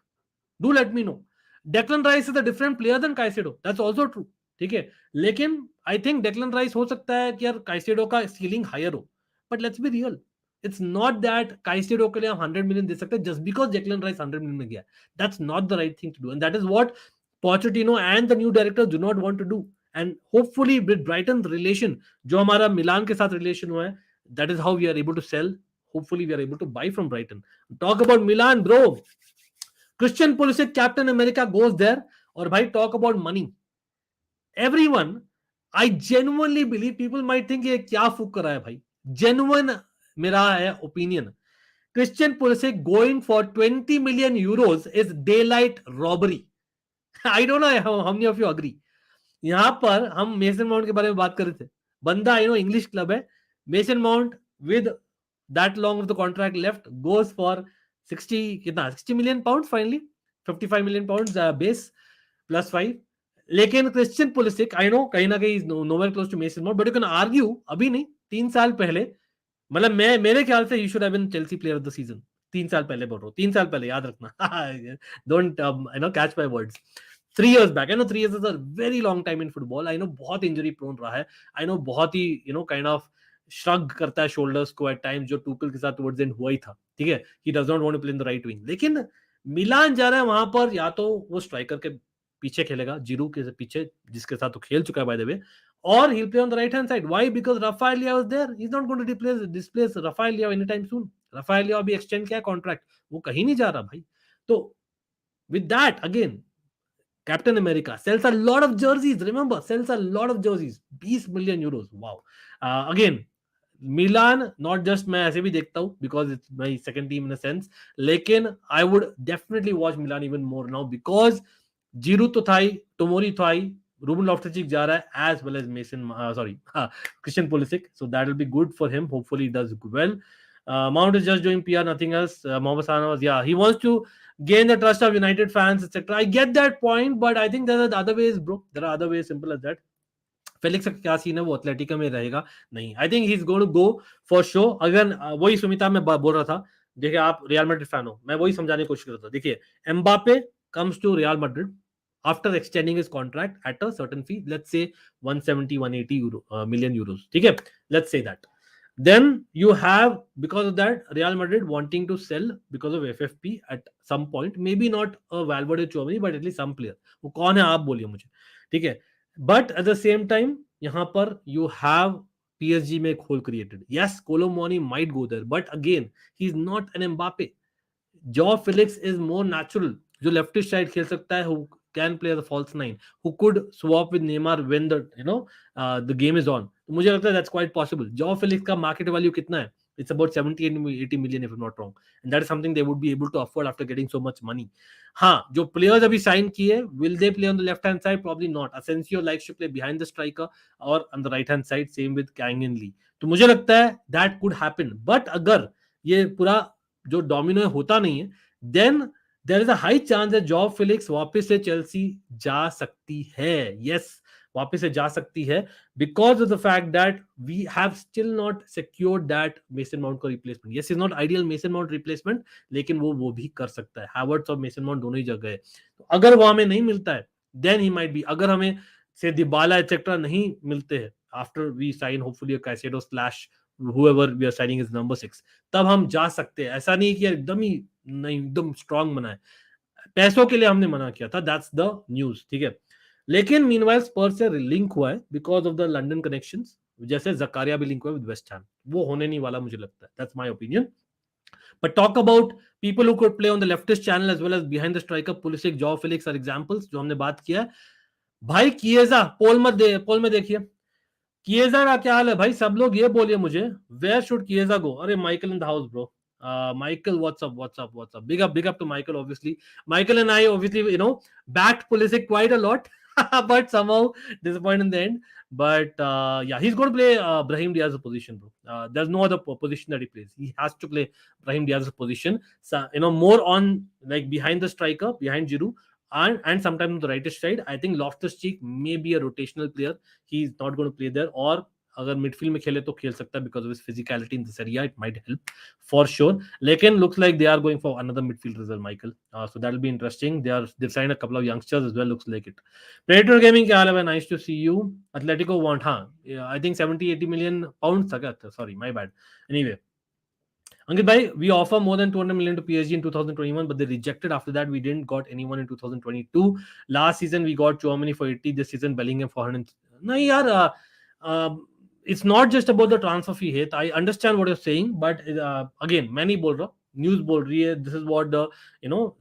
Do let me know. Declan Rice is a different player than Caicedo. That's also true. ठीक है, लेकिन I think Declan rice हो सकता है कि यार Caicedo का ceiling higher हो, but let's be real, It's not that Caicedo के लिए हम 100 million दे सकते हैं just because Declan Rice 100 million में गया. That's not the right thing to do, and that is what Pochettino and the new director do not want to do. And hopefully with Brighton's relation, जो हमारा मिलान के साथ relation हुआ है, that is how we are able to sell. Hopefully we are able to buy from Brighton. Talk about Milan, bro. Christian Pulisic, Captain America, goes there. और भाई talk about money. Everyone, I genuinely believe people might think ये क्या फूक कर रहा है भाई. Genuine मेरा है opinion. Christian Pulisic going for 20 million euros is daylight robbery. I don't know how many of you agree. यहां पर हम मेसन माउंट के बारे में बात कर रहे थे. बंदा आई नो इंग्लिश क्लब है. Mason Mount with that long of the contract left goes for 60 कितना 60 million pound finally 55 million pound base plus 5. लेकिन क्रिश्चियन पुलिसिक आई नो कहीं ना कहीं nowhere close to Mason Mount, but you can argue अभी नहीं 3 साल पहले, मतलब मैं मेरे ख्याल से he should have been Chelsea player of the season. 3 साल पहले बोल रहा हूँ, 3 साल पहले याद रखना. Don't you know catch my words. 3 years back. I know 3 years is a very long time in football. I know बहुत injury prone रहा है. I know बहुत ही you know kind of shrug करता है shoulders को at times, जो Tuchel के साथ towards the end हुआ ही था. ठीक है, he does not want to play in the right wing. लेकिन मिलान जा रहा है वहां पर, या तो वो स्ट्राइकर के पीछे खेलेगा, जीरू के पीछे, जिसके साथ वो खेल चुका है by the way, or he'll play on the right hand side. Why? Because Rafael Leao is there. He's not going to displace Rafael Leao anytime soon. Rafael Leao अभी extend किया contract, वो कहीं नहीं जा रहा भाई. तो with that again, Captain America sells a lot of jerseys. Remember, sells a lot of jerseys. 20 million euros. Wow. Again, Milan, not just मैं ऐसे भी देखता हूँ because it's my second team in a sense. लेकिन I would definitely watch Milan even more now because Giroud तो था ही, Tomori था ही, Ruben Loftus-Cheek जा रहा है as well as Christian Pulisic. So that will be good for him. Hopefully he does well. Mount is just doing PR, nothing else. Mohamed Salah was, he wants to gain the trust of United fans, etc. I get that point, but I think there are other ways, bro. There are other ways, simple as that. Felix का क्या scene है, वो Atletico में रहेगा नहीं. I think he is going to go for show. अगर वही सुमिता मैं बोल रहा था, देखिए आप रियल मैड्रिड फैन हो, मैं वही समझाने की कोशिश कर रहा था. देखिए Mbappe comes to Real Madrid after extending his contract at a certain fee, let's say 170-180 million euros. ठीक है, let's say that. Then you have, because of that, Real Madrid wanting to sell because of FFP at some point. Maybe not a Valverde Tchouameni, but at least some player. वो कौन है आप बोलिए मुझे, ठीक है. But at the same time, यहाँ पर you have PSG में एक hole created. Yes, Colomoni might go there, but again, he's not an Mbappe. Joao Felix is more natural, जो लेफ्टिस्ट साइड खेल सकता है, who can play as a false nine, who could swap with Neymar when the game is on. तो मुझे लगता है that's quite possible. Joao Felix का market value कितना है? It's about 70-80 million if I'm not wrong, and that is something they would be able to afford after getting so much money. हाँ, जो players अभी sign किए, will they play on the left hand side? Probably not. Asensio likes to play behind the striker or on the right hand side. Same with Kang and Lee. तो मुझे लगता है that could happen. But अगर ये पूरा जो domino होता नहीं है, then there is a high chance that jaw Felix वापस से चेल्सी जा सकती है. yes, वापस से जा सकती है because of the fact that we have still not secured that Mason Mount का replacement. yes, is not ideal Mason Mount replacement, लेकिन वो भी कर सकता है. Havertz और Mason Mount दोनों ही जगह है. तो अगर वो हमें नहीं मिलता है, then he might be. अगर हमें से Dybala etc नहीं मिलते हैं after we sign hopefully a Caicedo / whoever we are signing is number 6, तब हम जा सकते हैं. ऐसा नहीं कि एकदम ही नहीं एकदम स्ट्रांग बना है, पैसों के लिए हमने मना किया था. दैट्स द न्यूज, ठीक है. लेकिन मीनवाइल स्पर्स से लिंक हुआ है because of the London connections, जैसे जकारिया भी लिंक हुआ है विद वेस्ट हैम. वो होने नहीं वाला मुझे लगता है. That's my opinion. But talk about people who could play on the leftist channel as well as behind the striker. Pulisic, Joao Felix are examples जो हमने बात किया है. भाई किएजा पोल में देखिए किएजा का क्या हाल है भाई. सब लोग ये बोलिए मुझे, वेयर शुड किएजा गो? अरे Michael in the house bro. Michael, what's up? Big up to Michael, obviously. Michael and I obviously, backed Pulisic quite a lot, but somehow disappointed in the end. But yeah, he's going to play Brahim Diaz's position, bro. There's no other position that he plays. He has to play Brahim Diaz's position. So, more on like behind the striker, behind Giroud, and sometimes on the rightist side. I think Loftus-Cheek may be a rotational player. He's not going to play there. Or अगर midfield में खेले तो खेल सकता है because of his physicality in the Serie A. It might help for sure. लेकिन looks like they are going for another midfielder as well, Michael. So that will be interesting. They signed a couple of youngsters as well. Looks like it. Predator gaming क्या हाल है? Nice to see you. Atletico want, हाँ I think 70-80 million pound था क्या? Sorry my bad. Anyway Ankit bhai, we offer more than 200 million to PSG in 2021, but they rejected. After that, we didn't got anyone in 2022. Last season, we got Tchouameni for 80. This season, Bellingham for 100. No, yaar, it's not just about the transfer fee hit. I understand what you're saying, but again, many bol raha, news bol rahi hai. This is what the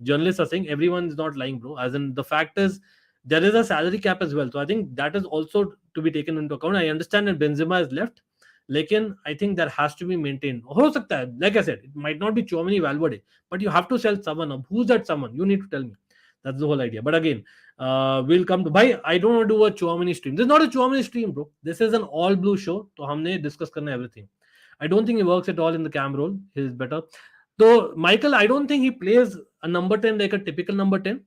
journalists are saying. Everyone is not lying, bro. As in the fact is, there is a salary cap as well. So I think that is also to be taken into account. I understand that Benzema is left. लेकिन I think that has to be maintain हो सकता है like I said it might not be Tchouameni Valverde but you have to sell someone up who's that someone you need to tell me that's the whole idea but again we'll come to bhai I don't want to do a Tchouameni stream this is not a Tchouameni stream bro this is an all blue show तो हमने discuss करना है everything I don't think he works at all in the cam role he is better so Michael I don't think he plays a number 10 like a typical number 10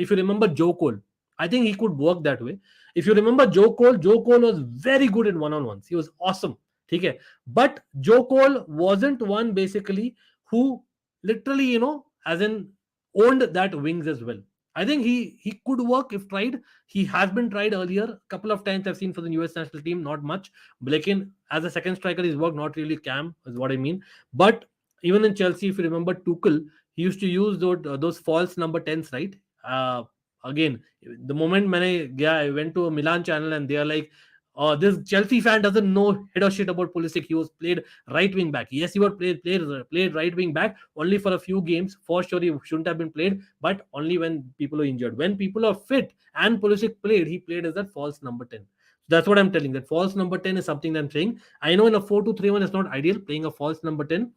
if you remember Joe Cole I think he could work that way if you remember Joe Cole was very good in one-on-ones he was awesome ठीक है but Joe Cole wasn't one basically who literally as in owned that wings as well I think he could work if tried he has been tried earlier a couple of times I've seen for the US national team not much Blaken as a second striker he's worked not really cam is what I mean but even in Chelsea if you remember Tuchel he used to use those false number 10s right again the moment I went to a Milan channel and they are like this Chelsea fan doesn't know head or shit about Pulisic. He was played right wing back. Yes, he was played right wing back only for a few games. For sure, he shouldn't have been played, but only when people are injured. When people are fit and Pulisic played, he played as that false number 10. That's what I'm telling. That false number 10 is something that I'm saying. I know in a 4-2-3-1 is not ideal playing a false number 10.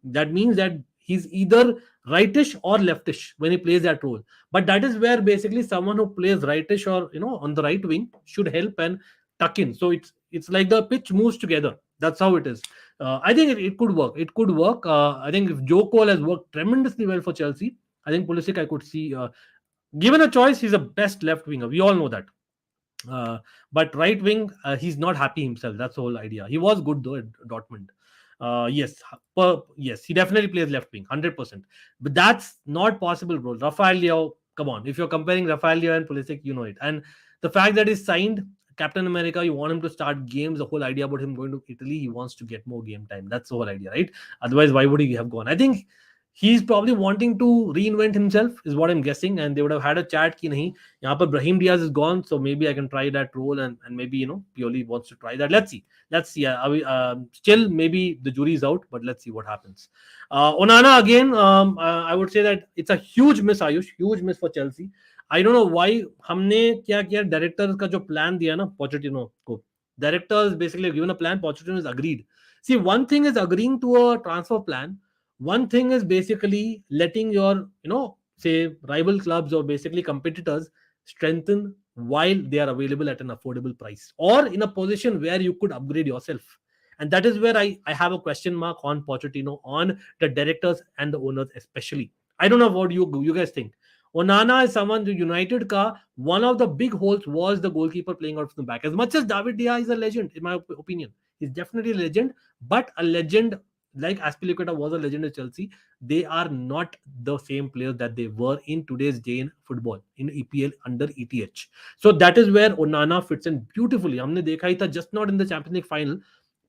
That means that he's either rightish or leftish when he plays that role. But that is where basically someone who plays rightish or on the right wing should help and tuck in. So it's like the pitch moves together. That's how it is. I think it could work. It could work. I think if Joe Cole has worked tremendously well for Chelsea, I think Pulisic I could see. Given a choice, he's the best left winger. We all know that. But right wing, he's not happy himself. That's the whole idea. He was good though at Dortmund. Yes, he definitely plays left wing, 100%. But that's not possible, bro. Rafael Leao, come on. If you're comparing Rafael Leao and Pulisic, you know it. And the fact that he's signed Captain America, you want him to start games. The whole idea about him going to Italy, he wants to get more game time. That's the whole idea, right? Otherwise, why would he have gone? I think he's probably wanting to reinvent himself, is what I'm guessing. And they would have had a chat ki nahi, yahan par Brahim Diaz is gone, so maybe I can try that role and maybe, Pioli wants to try that. Let's see. Still, maybe the jury's out, but let's see what happens. Onana, again, I would say that it's a huge miss, Ayush, huge miss for Chelsea. I don't know why हमने क्या किया director का जो plan दिया ना Pochettino को directors basically given a plan Pochettino is agreed see one thing is agreeing to a transfer plan one thing is basically letting your say rival clubs or basically competitors strengthen while they are available at an affordable price or in a position where you could upgrade yourself and that is where I have a question mark on Pochettino on the directors and the owners especially I don't know what you guys think Onana is someone who United ka one of the big holes was the goalkeeper playing out from the back. As much as David De Gea is a legend, in my opinion, he's definitely a legend, but a legend like Azpilicueta was a legend at Chelsea. They are not the same players that they were in today's day in football, in EPL under ETH. So that is where Onana fits in beautifully. हमने देखा ही था just not in the Champions League final.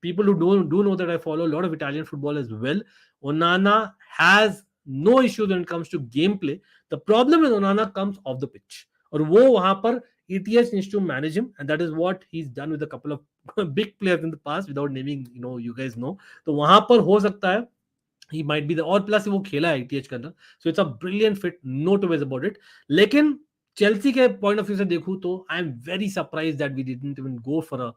People who do know that I follow a lot of Italian football as well. Onana has no issues when it comes to gameplay. The problem with Onana comes off the pitch. और वो वहां पर ETH needs to manage him, and that is what he's done with a couple of big players in the past without naming, you guys know. तो वहां पर हो सकता है he might be the और प्लस वो खेला है ETH के अंदर, so it's a brilliant fit, no two ways about it. लेकिन Chelsea के point of view से देखूं तो I am very surprised that we didn't even go for a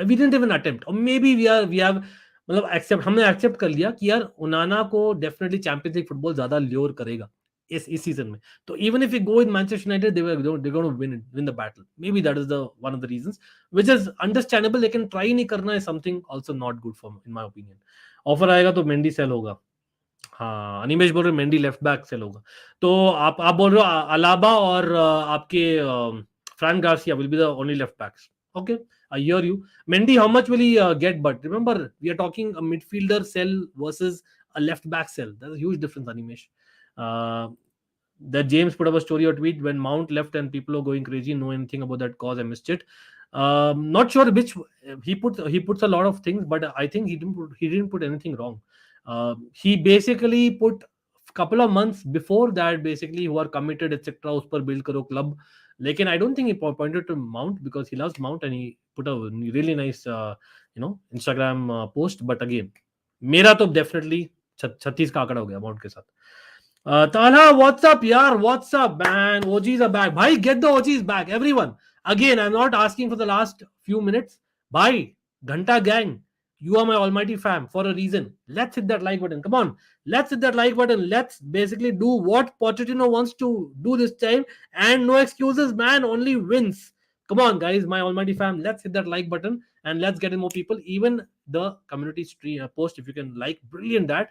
we didn't even attempt, or maybe we have मतलब हमने accept कर लिया कि यार ओनाना को डेफिनेटली चैंपियंस लीग फुटबॉल ज्यादा ल्योर करेगा इस सीजन में तो even if you go with Manchester United they gonna win the battle may be that is the one of the reasons which is understandable लेकिन ट्राई नहीं करना है something also not good for in my opinion offer आएगा तो Mendy cell होगा हाँ अनिमेश बोल रहे मेंडी लेफ्ट बैक सेल होगा तो आप बोल रहे हो अलाबा और आपके Frank Garcia will be the only left backs okay I hear you Mendy how much will he get but remember we are talking a midfielder sell versus a left back sell there's a huge difference Animesh that James put up a story or tweet when Mount left and people are going crazy know anything about that cause I missed it Not sure which he puts a lot of things, but I think he didn't put anything wrong. He basically put couple of months before that basically who are committed etc. उस पर build करो club. लेकिन I don't think he pointed to Mount because he loves Mount and he put a really nice Instagram post. But again, मेरा तो definitely 36 का आंकड़ा हो गया Mount के साथ. Talha, what's up, yaar? What's up, man? OGs are back. Bhai, get the OGs back, everyone. Again, I'm not asking for the last few minutes. Bhai, Ghanta gang, you are my almighty fam for a reason. Let's hit that like button. Come on, let's hit that like button. Let's basically do what Pochettino wants to do this time. And no excuses, man. Only wins. Come on, guys, my almighty fam. Let's hit that like button and let's get in more people. Even the community stream post, if you can like, brilliant that.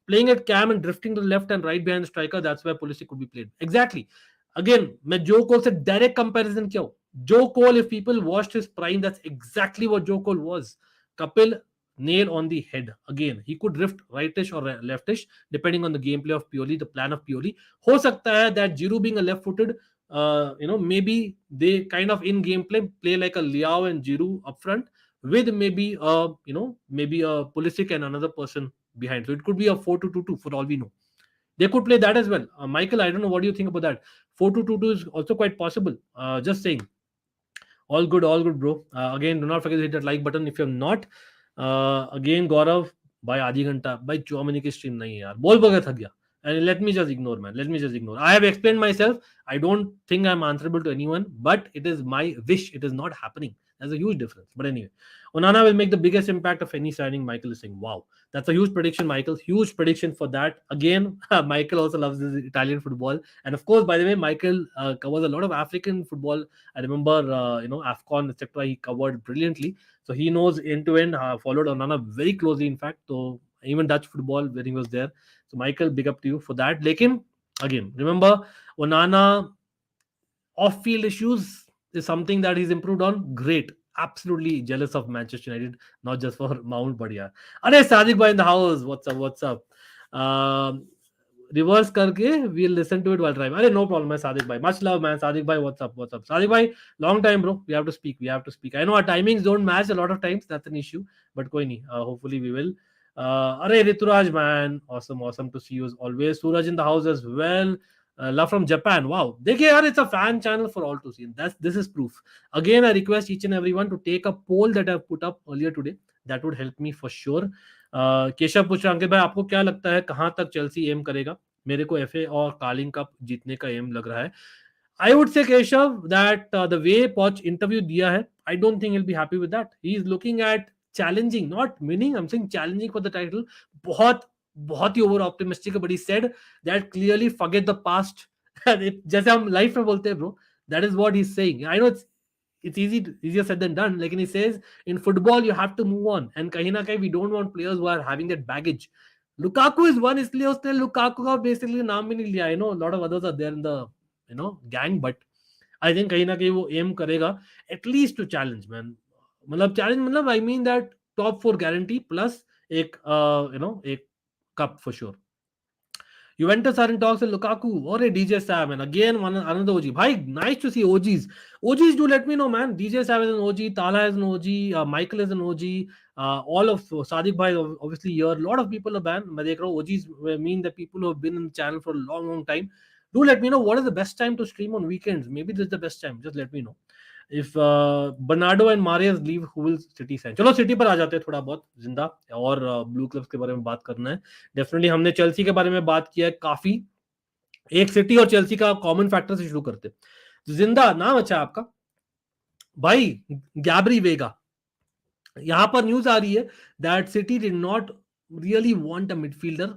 Playing at cam and drifting to the left and right behind the striker, that's where Pulisic could be played. Exactly. Again, मैं Joe Cole से direct comparison क्यों? Joe Cole, if people watched his prime, that's exactly what Joe Cole was. Kapil, nail on the head. Again, he could drift rightish or leftish depending on the gameplay of Pioli, the plan of Pioli. हो सकता है that Giroud being a left-footed, maybe they kind of in gameplay play like a Liao and Giroud up front with maybe maybe a Pulisic and another person behind. So it could be a 4-2-2-2 for all we know. They could play that as well. Michael, I don't know what do you think about that. 4-2-2-2 is also quite possible. Just saying. All good, bro. Again, do not forget to hit that like button if you're not. Again, Gaurav, by आधी घंटा भाई Tchouameni की stream नहीं है यार बोल बगैर थक गया. And let me just ignore, man. Let me just ignore. I have explained myself. I don't think I'm answerable to anyone, but it is my wish. It is not happening. There's a huge difference. But anyway, Onana will make the biggest impact of any signing. Michael is saying, wow. That's a huge prediction, Michael. Huge prediction for that. Again, Michael also loves this Italian football. And of course, by the way, Michael covers a lot of African football. I remember, AFCON, etc. He covered brilliantly. So he knows end to end, followed Onana very closely, in fact. So even Dutch football, when he was there. So Michael, big up to you for that. Lekin, again, remember, Onana off-field issues is something that he's improved on. Great. Absolutely jealous of Manchester United, not just for Mount, but yeah. Arey, Sadiq bhai in the house. What's up? What's up? Reverse karke, we'll listen to it while driving. Arey, no problem, man, Sadiq bhai. Much love, man. Sadiq bhai, what's up? What's up? Sadiq bhai, long time, bro. We have to speak. We have to speak. I know our timings don't match a lot of times. That's an issue. But koi nahi. Hopefully we will. Arey, Rituraj, man. Awesome to see you as always. Suraj in the house as well. Love from Japan. Wow. देखिए यार, it's a fan channel for all to see. This is proof. Again, I request each and everyone to take a poll that I've put up earlier today. That would help me for sure. Keshav पूछ रहा अंकित भाई आपको क्या लगता है कहां तक Chelsea M करेगा? मेरे को एफए और कार्लिंग कप जीतने का एम लग रहा है. I would say Keshav that the way Poch interview दिया है, I don't think he'll be happy with that. He is looking at challenging, not winning. I'm saying challenging for the title. बहुत ही over optimistic है, but he said that clearly forget the past. जैसे हम life में बोलते हैं bro, that is what he is saying. I know it's easier said than done. Like he says, in football you have to move on, and kahin na kahin we don't want players who are having that baggage. Lukaku is one, इसलिए उसने Lukaku का basically नाम भी नहीं लिया. I know a lot of others are there in the gang, but I think kahin na kahin वो aim करेगा at least to challenge, man. मतलब challenge मतलब I mean that top 4 guarantee plus एक एक cup for sure. Juventus are in talks with Lukaku or a DJ Sam, and again another OG. Bhai, nice to see OGs. OGs, do let me know, man. DJ Sam is an OG, Tala is an OG, Michael is an OG. All of Sadiq Bhai obviously here. A lot of people are banned. मैं देख रहा हूँ OGs mean the people who have been in the channel for a long time. Do let me know what is the best time to stream on weekends. Maybe this is the best time. Just let me know. If Bernardo and Marius leave, who will City sign? चलो city पर आ जाते हैं थोड़ा बहुत जिंदा, और blue clubs के बारे में बात करना है. डेफिनेटली हमने चेल्सी के बारे में बात किया है काफी. एक सिटी और चेल्सी का कॉमन फैक्टर से शुरू करते. जिंदा नाम अच्छा है आपका भाई, गैब्री वेगा. यहां पर न्यूज आ रही है that city did not really want a midfielder,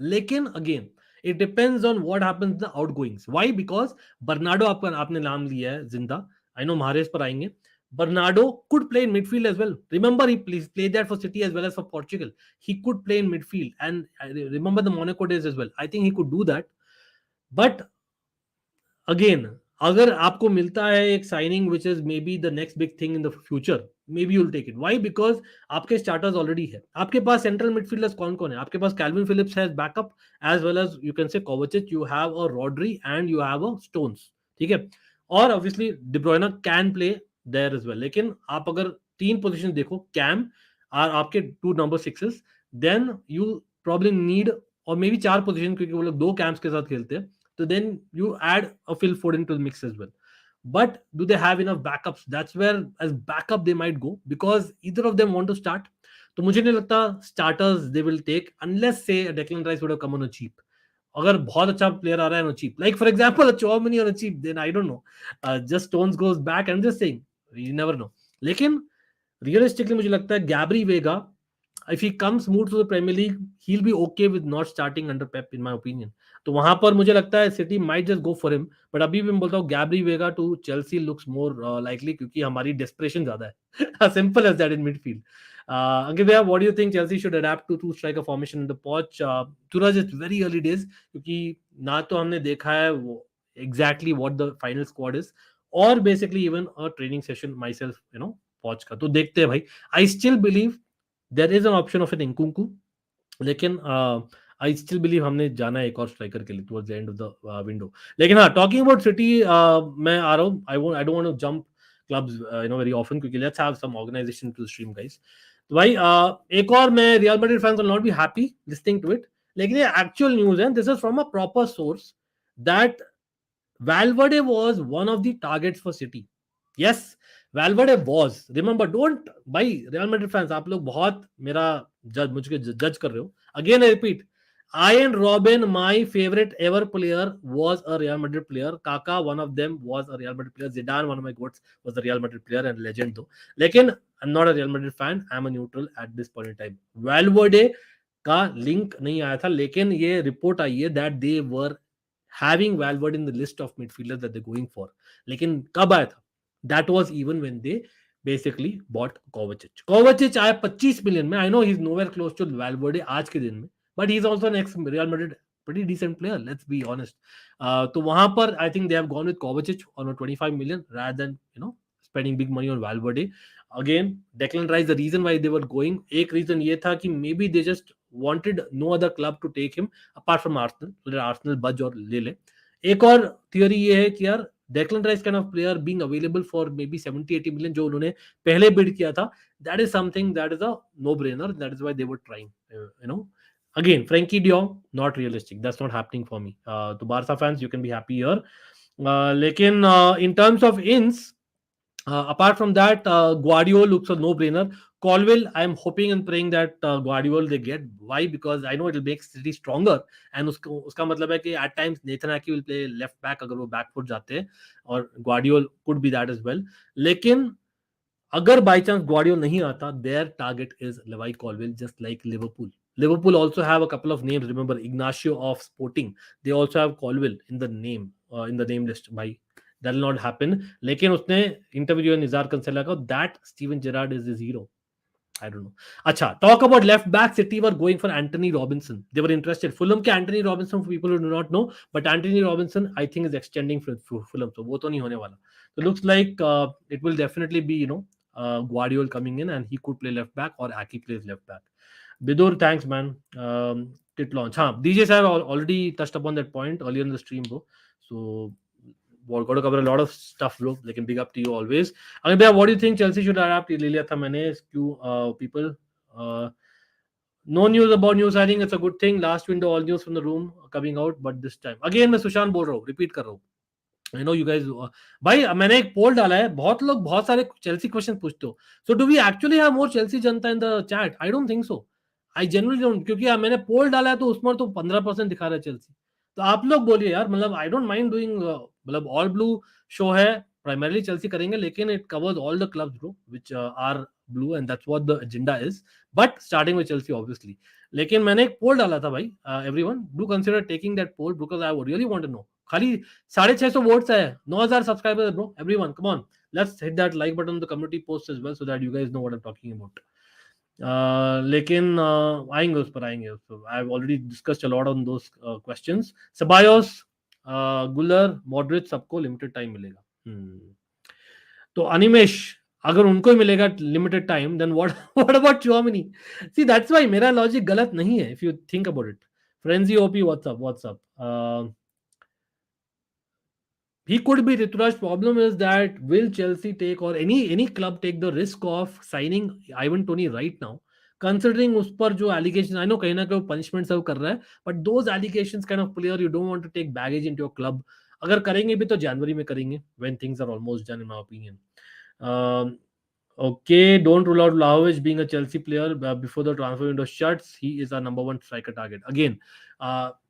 लेकिन again it depends on what happens in the outgoings. Why? Because Bernardo आपने नाम लिया है जिंदा. I know Mahrez पर आएंगे. Bernardo could play in midfield as well. Remember, he played that for City as well as for Portugal. He could play in midfield, and I remember the Monaco days as well. I think he could do that. But again, अगर आपको मिलता है एक signing which is maybe the next big thing in the future, maybe you'll take it. Why? Because आपके starters already है. आपके पास central midfielders कौन कौन है? आपके पास कैल्विन फिलिप्स है backup, as well as you can say Kovacic, you have a Rodri and you have a Stones. ठीक है. और obviously De Bruyne can play there as well, लेकिन आप अगर 3 पोजीशन देखो, कैम आर आपके 2 number 6s, then you probably need, और may be 4 position, क्योंकि वो लोग 2 कैम्प्स के साथ खेलते हैं, तो then you add a Phil Foden to the mix as well. But do they have enough backups? That's where as backup they might go, because either of them want to start. तो मुझे नहीं लगता starters they will take unless say Declan Rice would have come on a cheap. अगर बहुत अच्छा player आ रहा है on a cheap, like for example a Tchouameni on a cheap, then I don't know. Just Stones goes back, I'm just saying, you never know. लेकिन realistically मुझे लगता है Gabry Vega, if he comes smooth to the Premier League, he'll be okay with not starting under Pep in my opinion. तो वहां पर मुझे लगता है City might just go for him, but अभी भी मैं बोलता हूँ Gabry Vega to Chelsea looks more likely, क्योंकि हमारी desperation ज्यादा है. Simple as that in midfield. Ankit भैया, what do you think Chelsea should adapt to striker formation in the Poch? Suraj, it's very early days, क्योंकि ना तो हमने देखा है वो exactly what the final squad is, और basically even a training session myself, Poch का, तो देखते हैं भाई. I still believe there is an option of an Nkunku, लेकिन आई स्टिल बिलीव हमने जाना है एक और स्ट्राइकर के लिए towards the end of the window. लेकिन हाँ, टॉकिंग अबाउट सिटी, मैं आ रहा हूँ. I don't want to jump clubs very often, क्योंकि let's have some organisation to the stream guys. तो भाई एक और, मैं Real Madrid fans will not be happy listening to it, लेकिन ये एक्चुअल न्यूज़ है. This is from a proper source that Valverde was one of the targets for City. Yes, Valverde was. Remember, don't भाई Real Madrid fans, आप लोग बहुत मेरा मुझे जज कर रहे हो. Again, I repeat, Ian Robben, my favorite ever player, was a Real Madrid player. Kaka, one of them, was a Real Madrid player. Zidane, one of my goats, was a Real Madrid player and legend though. लेकिन I'm not a Real Madrid fan. I'm a neutral at this point in time. Valverde का link नहीं आया था, लेकिन ये report आई है that they were having Valverde in the list of midfielders that they're going for. लेकिन कब आया था? That was even when they basically bought Kovacic. Kovacic आया 25 मिलियन में. I know he's nowhere close to Valverde आज के दिन में, but he's also an ex Real Madrid pretty decent player, let's be honest. तो वहां पर I think they have gone with Kovacic on a 25 million rather than spending big money on Valverde. Again, Declan Rice, the reason why they were going, एक reason ये था कि maybe they just wanted no other club to take him apart from Arsenal, so that Arsenal budge और ले ले. एक और theory ये है कि यार Declan Rice kind of player being available for maybe 70-80 million जो उन्होंने पहले बिड किया था, that is something that is a no-brainer. That is why they were trying. Again, Frankie de Jong, not realistic. That's not happening for me. तो Barca fans, you can be happy here. लेकिन in terms of ins, apart from that, Guardiola looks a no-brainer. Colwill, I am hoping and praying that Guardiola they get. Why? Because I know it will make City stronger. And उसका मतलब है कि at times Nathan Ake will play left back अगर वो back foot जाते हैं, और Guardiola could be that as well. लेकिन अगर by chance Guardiola नहीं आता, their target is Levi Colwill, just like Liverpool. Liverpool also have a couple of names. Remember Ignacio of Sporting. They also have Colwill in the name list. Bhai, that will not happen. लेकिन उसने interview Nizar कंसेला का that Steven Gerrard is his hero. I don't know. Acha, talk about left back. City were going for Anthony Robinson. They were interested. Fulham के Anthony Robinson, for people who do not know, but Anthony Robinson I think is extending for Fulham, so वो तो नहीं होने वाला. So looks like it will definitely be Guardiola coming in, and he could play left back, or Aki plays left back. Bidur, thanks man. Kit launch. DJ Sahib already touched upon that point earlier in the stream, bro. So we're going to cover a lot of stuff, bro. Like, big up to you always. I mean, what do you think Chelsea should adapt? ले लिया था मैंने people. No news about news. I think it's a good thing. Last window, all news from the room coming out, but this time again मैं सुशांत बोल रहा हूँ, repeat कर रहा हूँ. I know you guys. भाई मैंने एक पोल डाला है, बहुत लोग बहुत सारे चेल्सी क्वेश्चन पूछते हो. So do we actually have more Chelsea Janata in the chat? I don't think so. I genuinely don't, क्योंकि मैंने पोल डाला है तो उसमें तो 15% दिखा रहा है चेल्सी. तो आप लोग बोलिए यार, मतलब आई डोंट माइंड डूइंग, मतलब ऑल ब्लू शो है, प्राइमरली चेल्सी करेंगे, लेकिन it covers all the clubs bro which are blue, and that's what the agenda is, but starting with Chelsea obviously. लेकिन मैंने एक पोल डाला था भाई, everyone do consider taking that poll because I would really want to know. खाली 650 votes है, 9000 subscribers bro. Everyone come on, let's hit that like button on the community post as well, so that you guys know what I am talking about. लेकिन आएंगे उस पर आएंगे. I have already discussed a lot on those questions. सबायोस, Guler, मॉडरेट, सबको limited time मिलेगा. तो अनिमेश, अगर उनको ही मिलेगा limited time, then what about Tchouameni? See that's why मेरा लॉजिक गलत नहीं है, if you think about it. Frenzy OP, what's up. He could be Rituraj. Problem is that will Chelsea take or any club take the risk of signing Ivan Toney right now? Considering उस पर जो allegations, I know कहीं ना कहीं punishment serve कर रहा है, but those allegations kind of player you don't want to take baggage into your club. अगर करेंगे भी तो जनवरी में करेंगे when things are almost done in my opinion. Um, okay, don't rule out Vlahovic being a Chelsea player before the transfer window shuts. He is our number one striker target. Again,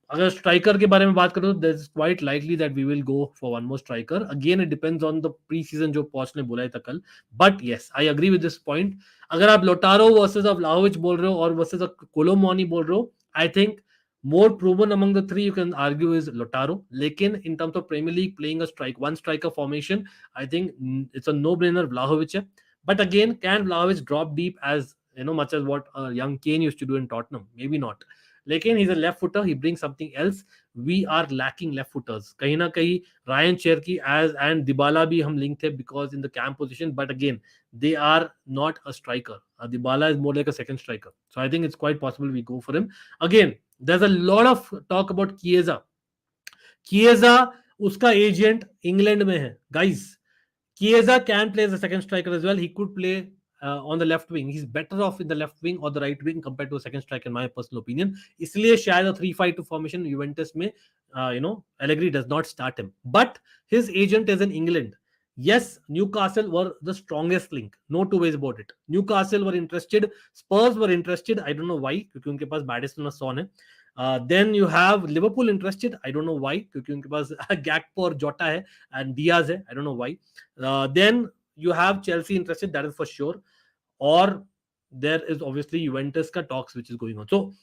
अगर striker के बारे में बात करो तो is quite likely that we will go for one more striker. Again it depends on the pre season जो Poch ने बोला था कल. But yes I agree with this point. अगर आप लोटारो वर्सेस ऑफ व्लाहोविच बोल रहे हो और वर्सेस कोलोमोनी बोल रहे हो, I think more proven among the three you can argue is Lotaro. Lekin in terms of Premier League playing a one striker formation, I think it's a no-brainer Vlahovic hai. But again, can Vlahovic drop deep as much as what young Kane used to do in Tottenham? Maybe not. Lekin he's a left footer, he brings something else. We are lacking left footers. Kahin na kahin Ryan Cherki as and Dybala bhi hum linked hai because in the cam position, but again they are not a striker. Dybala is more like a second striker. So I think it's quite possible we go for him. Again, there's a lot of talk about Chiesa. Chiesa उसका agent England में है guys. Chiesa can play as a second striker as well. He could play on the left wing. He's better off in the left wing or the right wing compared to a second striker in my personal opinion. इसलिए शायद a 3-5-2 formation Juventus में Allegri does not start him. But his agent is in England. Yes, Newcastle were the strongest link. No two ways about it. Newcastle were interested. Spurs were interested. I don't know why. क्योंकि उनके पास Madison और Son है. Then you have Liverpool interested. I don't know why. क्योंकि उनके पास Gakpo और Jota है and Diaz है. I don't know why. Then you have Chelsea interested. That is for sure. Or there is obviously Juventus का talks which is going on. So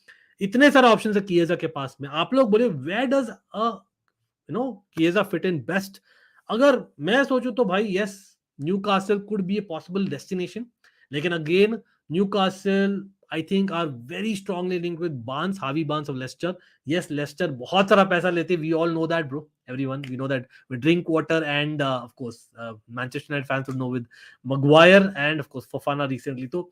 इतने सारे options है Chiesa के पास में. आप लोग बोले where does Chiesa fit in best? अगर मैं सोचूं तो भाई yes, Newcastle could be a possible destination. लेकिन again Newcastle I think are very strongly linked with Barnes, Harvey Barnes of Leicester. Yes, Leicester बहुत सारा पैसा लेते. We all know that, bro. Everyone, we know that. We drink water and of course Manchester United fans would know with Maguire and of course Fofana recently. तो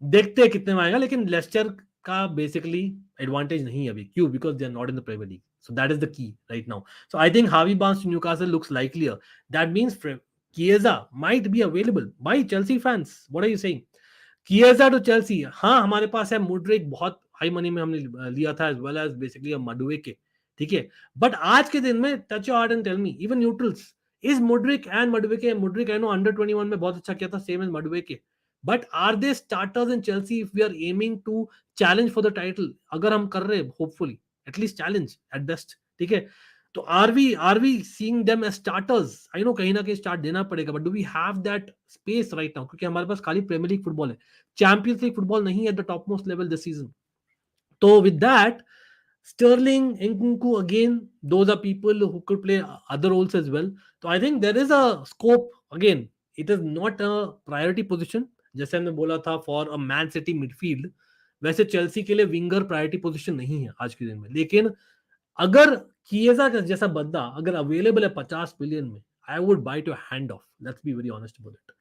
देखते हैं कितने में आएगा. लेकिन लेस्टर का बेसिकली एडवांटेज नहीं है अभी. क्यों? Because they are not in the Premier League. So that is the key right now. So I think Harvey Barnes to Newcastle looks likelier. That means Chiesa might be available. By Chelsea fans, what are you saying? Chiesa to Chelsea. हाँ, हमारे पास है Mudryk, बहुत high money में हमने लिया था, as well as basically a Madueke. ठीक है. बट आज के दिन में touch your heart and tell me, even neutrals, is Mudryk and Madueke. Mudryk I know under 21 में बहुत अच्छा किया था, same as Madueke. But are they starters in Chelsea if we are aiming to challenge for the title? अगर हम कर रहे हैं, hopefully at least challenge at best. ठीक है. तो are we seeing them as starters? I know कहीं ना कहीं स्टार्ट देना पड़ेगा, but do we have that space right now? क्योंकि हमारे पास खाली प्रीमियर लीग फुटबॉल है, चैंपियंस लीग फुटबॉल नहीं है at the topmost level this season. तो with that, Sterling, Nkunku, again, those are people who could play other roles as well. So I think there is a scope. Again, it is not a priority position. जैसे हमने बोला था for a man city midfield, वैसे Chelsea के लिए winger priority position नहीं है आज के दिन में. लेकिन अगर Chiesa का जैसा बंदा अगर अवेलेबल है 50 मिलियन में, I would bite your hand off. Let's be very honest about it.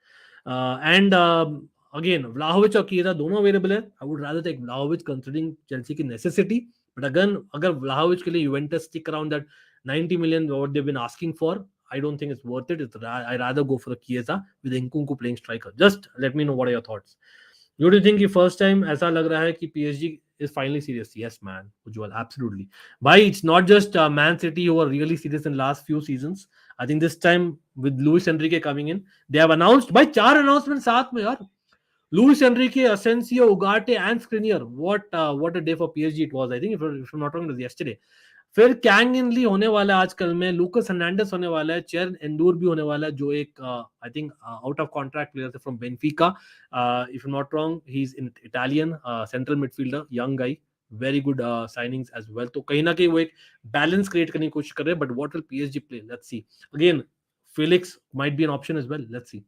And again Vlahovic और Chiesa दोनों अवेलेबल है. I would rather take Vlahovic considering Chelsea की नेसेसिटी. बट अगर Vlahovic के लिए Juventus stick around that 90 million what they've been asking for, I don't think it's worth it. I rather go for a Chiesa with Nkunku playing striker. Just let me know what are your thoughts. Do you think कि first time ऐसा लग रहा है कि PSG is finally serious? Yes, man, Ujjwal, absolutely. Why it's not just Man City who are really serious in last few seasons. I think this time with Luis Enrique coming in, they have announced by 4 announcements साथ में यार. Luis Enrique, Asensio, Ugarte and Skriniar. What a day for PSG it was. I think if I'm not wrong, it was yesterday. फिर Kang इनली होने वाला है आजकल में, लूकस Hernandez होने वाला है, चेर एंडूर भी होने वाला है जो एक I think out of contract player थे from Benfica. If I not wrong he is in Italian central midfielder, young guy, very good signings as well. तो कहीं ना कहीं वो एक बैलेंस क्रिएट करने की कोशिश कर रहे हैं. But what will PSG play? Let's see. Again Felix might be an option as well. Let's see.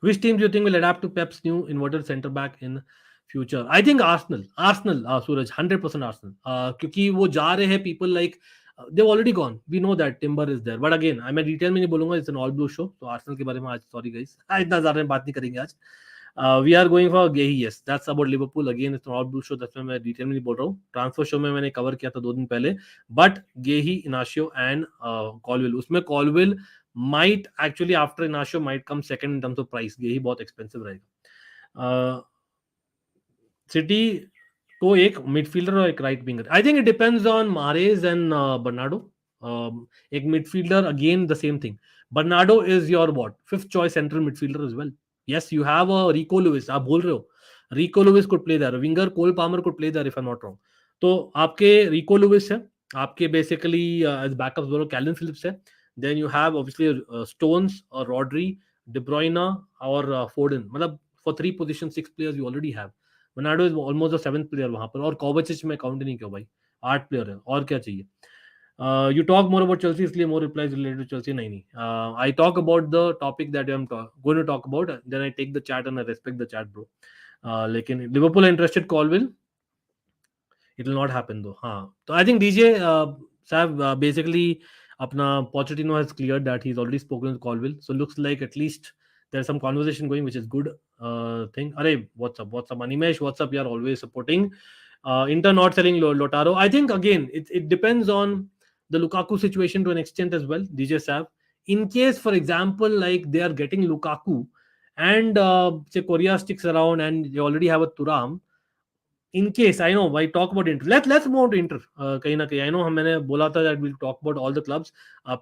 Which team do you think will adapt to Pep's new inverted centre back in future? I think Arsenal, Suraj, 100% Arsenal. क्योंकि वो जा रहे हैं, people like they've already gone. We know that Timber is there. But again, मैं detail में नहीं बोलूंगा. It's an all blue show. तो Arsenal के बारे में आज sorry guys, इतना ज़्यादा बात नहीं करेंगे आज. We are going for Gehi, yes that's about Liverpool again, it's not blue show, that's why मैं डिटेल में नहीं बोल रहा हूँ, ट्रांसफर शो में मैंने कवर किया था 2 दिन पहले, बट गेही, इनाशियो एंड कॉलविल, उसमें Colwill might actually after Inacio might come second in terms of price, Gehi बहुत एक्सपेंसिव रहेगा। सिटी को एक मिडफील्डर और एक right winger, I think it depends on Mahrez and Bernardo. एक midfielder again the same thing, Bernardo is your what fifth choice central midfielder as well, yes you have a Rico Lewis, आप बोल रहे हो Rico Lewis could play there, winger Cole Palmer could play there if I am not wrong, तो आपके Rico Lewis है, आपके basically as backup बोलो Kalvin Phillips है, then you have obviously Stones और रॉड्री, डिब्रोइना और फोर्डन, मतलब for 3 position 6 players you already have, Bernardo is almost the 7th player वहां पर, और कोवाचिच में काउंट नहीं किया भाई, 8 प्लेयर है, और क्या चाहिए। You talk more about Chelsea, इसलिए more replies related to Chelsea नहीं नहीं, I talk about the topic that I'm going to talk about, then I take the chat and I respect the chat bro, लेकिन Liverpool interested Colville, it will not happen though, हाँ, तो I think DJ साहब basically अपना Pochettino has cleared that he's already spoken with Colville, so looks like at least there's some conversation going, which is good thing. अरे what's up Animesh, what's up, you're always supporting. Inter not selling Lotaro, I think again it depends on the Lukaku situation to an extent as well, DJ Sav. In case, for example, like they are getting Lukaku and say Korea sticks around and they already have a Turam, in case I know I talk about Inter, let's move on to Inter, कहीं ना कहीं I know हम मैंने बोला था that we'll talk about all the clubs,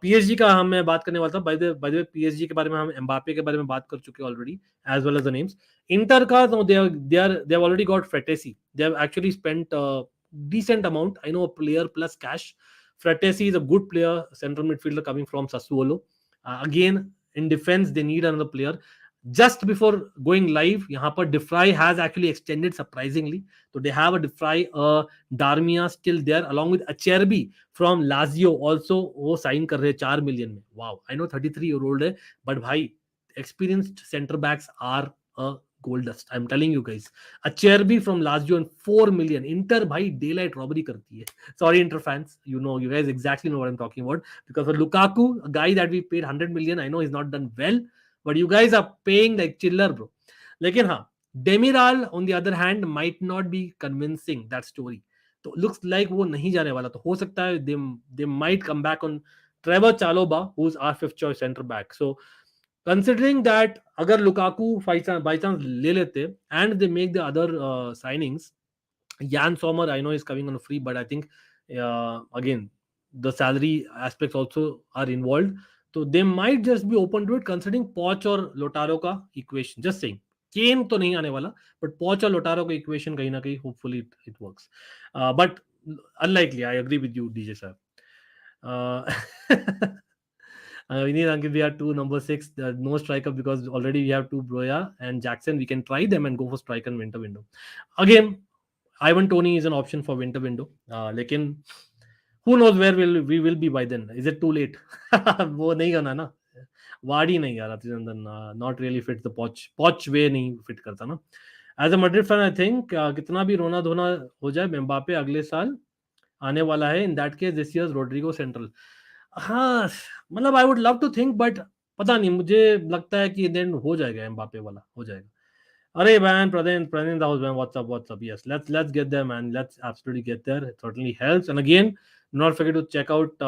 PSG का हम मैं बात करने वाला था, by the way PSG के बारे में हम एम्बापे के बारे में बात कर चुके हैं already as well as the names. Inter का no, they have already got Fratesi, they have actually spent decent amount, I know, a player plus cash. Fratesi is a good player, central midfielder coming from Sassuolo, again in defense they need another player. Just before going live, यहाँ पर Defry has actually extended surprisingly. So they have a Defry, Darmian still there, along with Acerbi from Lazio also. वो sign कर रहे हैं 4 million में. Wow, I know 33-year-old है, but भाई experienced centre backs are a gold dust. I'm telling you guys. Acerbi from Lazio and 4 million. Inter भाई daylight robbery करती है. Sorry Inter fans, you know, you guys exactly know what I'm talking about. Because for Lukaku, a guy that we paid 100 million, I know he's not done well, but you guys are paying like chiller bro. लेकिन हाँ, Demiral on the other hand might not be convincing that story. तो looks like वो नहीं जाने वाला, तो हो सकता है they might come back on Trevor Chalobah, who's our 5th choice center back. So considering that अगर Lukaku by chance ले लेते and they make the other signings, Jan Sommer I know is coming on a free, but I think again the salary aspects also are involved, so they might just be open to it considering Poch और Lotaro का equation. Just saying, Kane तो नहीं आने वाला, but Poch और Lotaro का equation कहीं ना कहीं hopefully it works, but unlikely. I agree with you, DJ sir. We need Ankit, we have 2 number 6, no striker because already we have 2 Broya and Jackson. We can try them and go for striker in winter window. Again, Ivan Toney is an option for winter window. लेकिन who knows where we will be by then? Is it too late? वो नहीं करना ना, वाड़ी नहीं यार, not really fit the Poch way नहीं fit करता ना. As a Madrid fan, I think कितना भी रोना धोना हो जाए, एम्बापे अगले साल आने वाला है. In that case, this year's Rodrigo central. हाँ, मतलब I would love to think, but पता नहीं, मुझे लगता है कि then हो जाएगा, एम्बापे वाला हो जाएगा. Arey man, Pradhan the house man, what's up? Yes, let's get there, man. Let's absolutely get there. It certainly helps. And again, do not forget to check out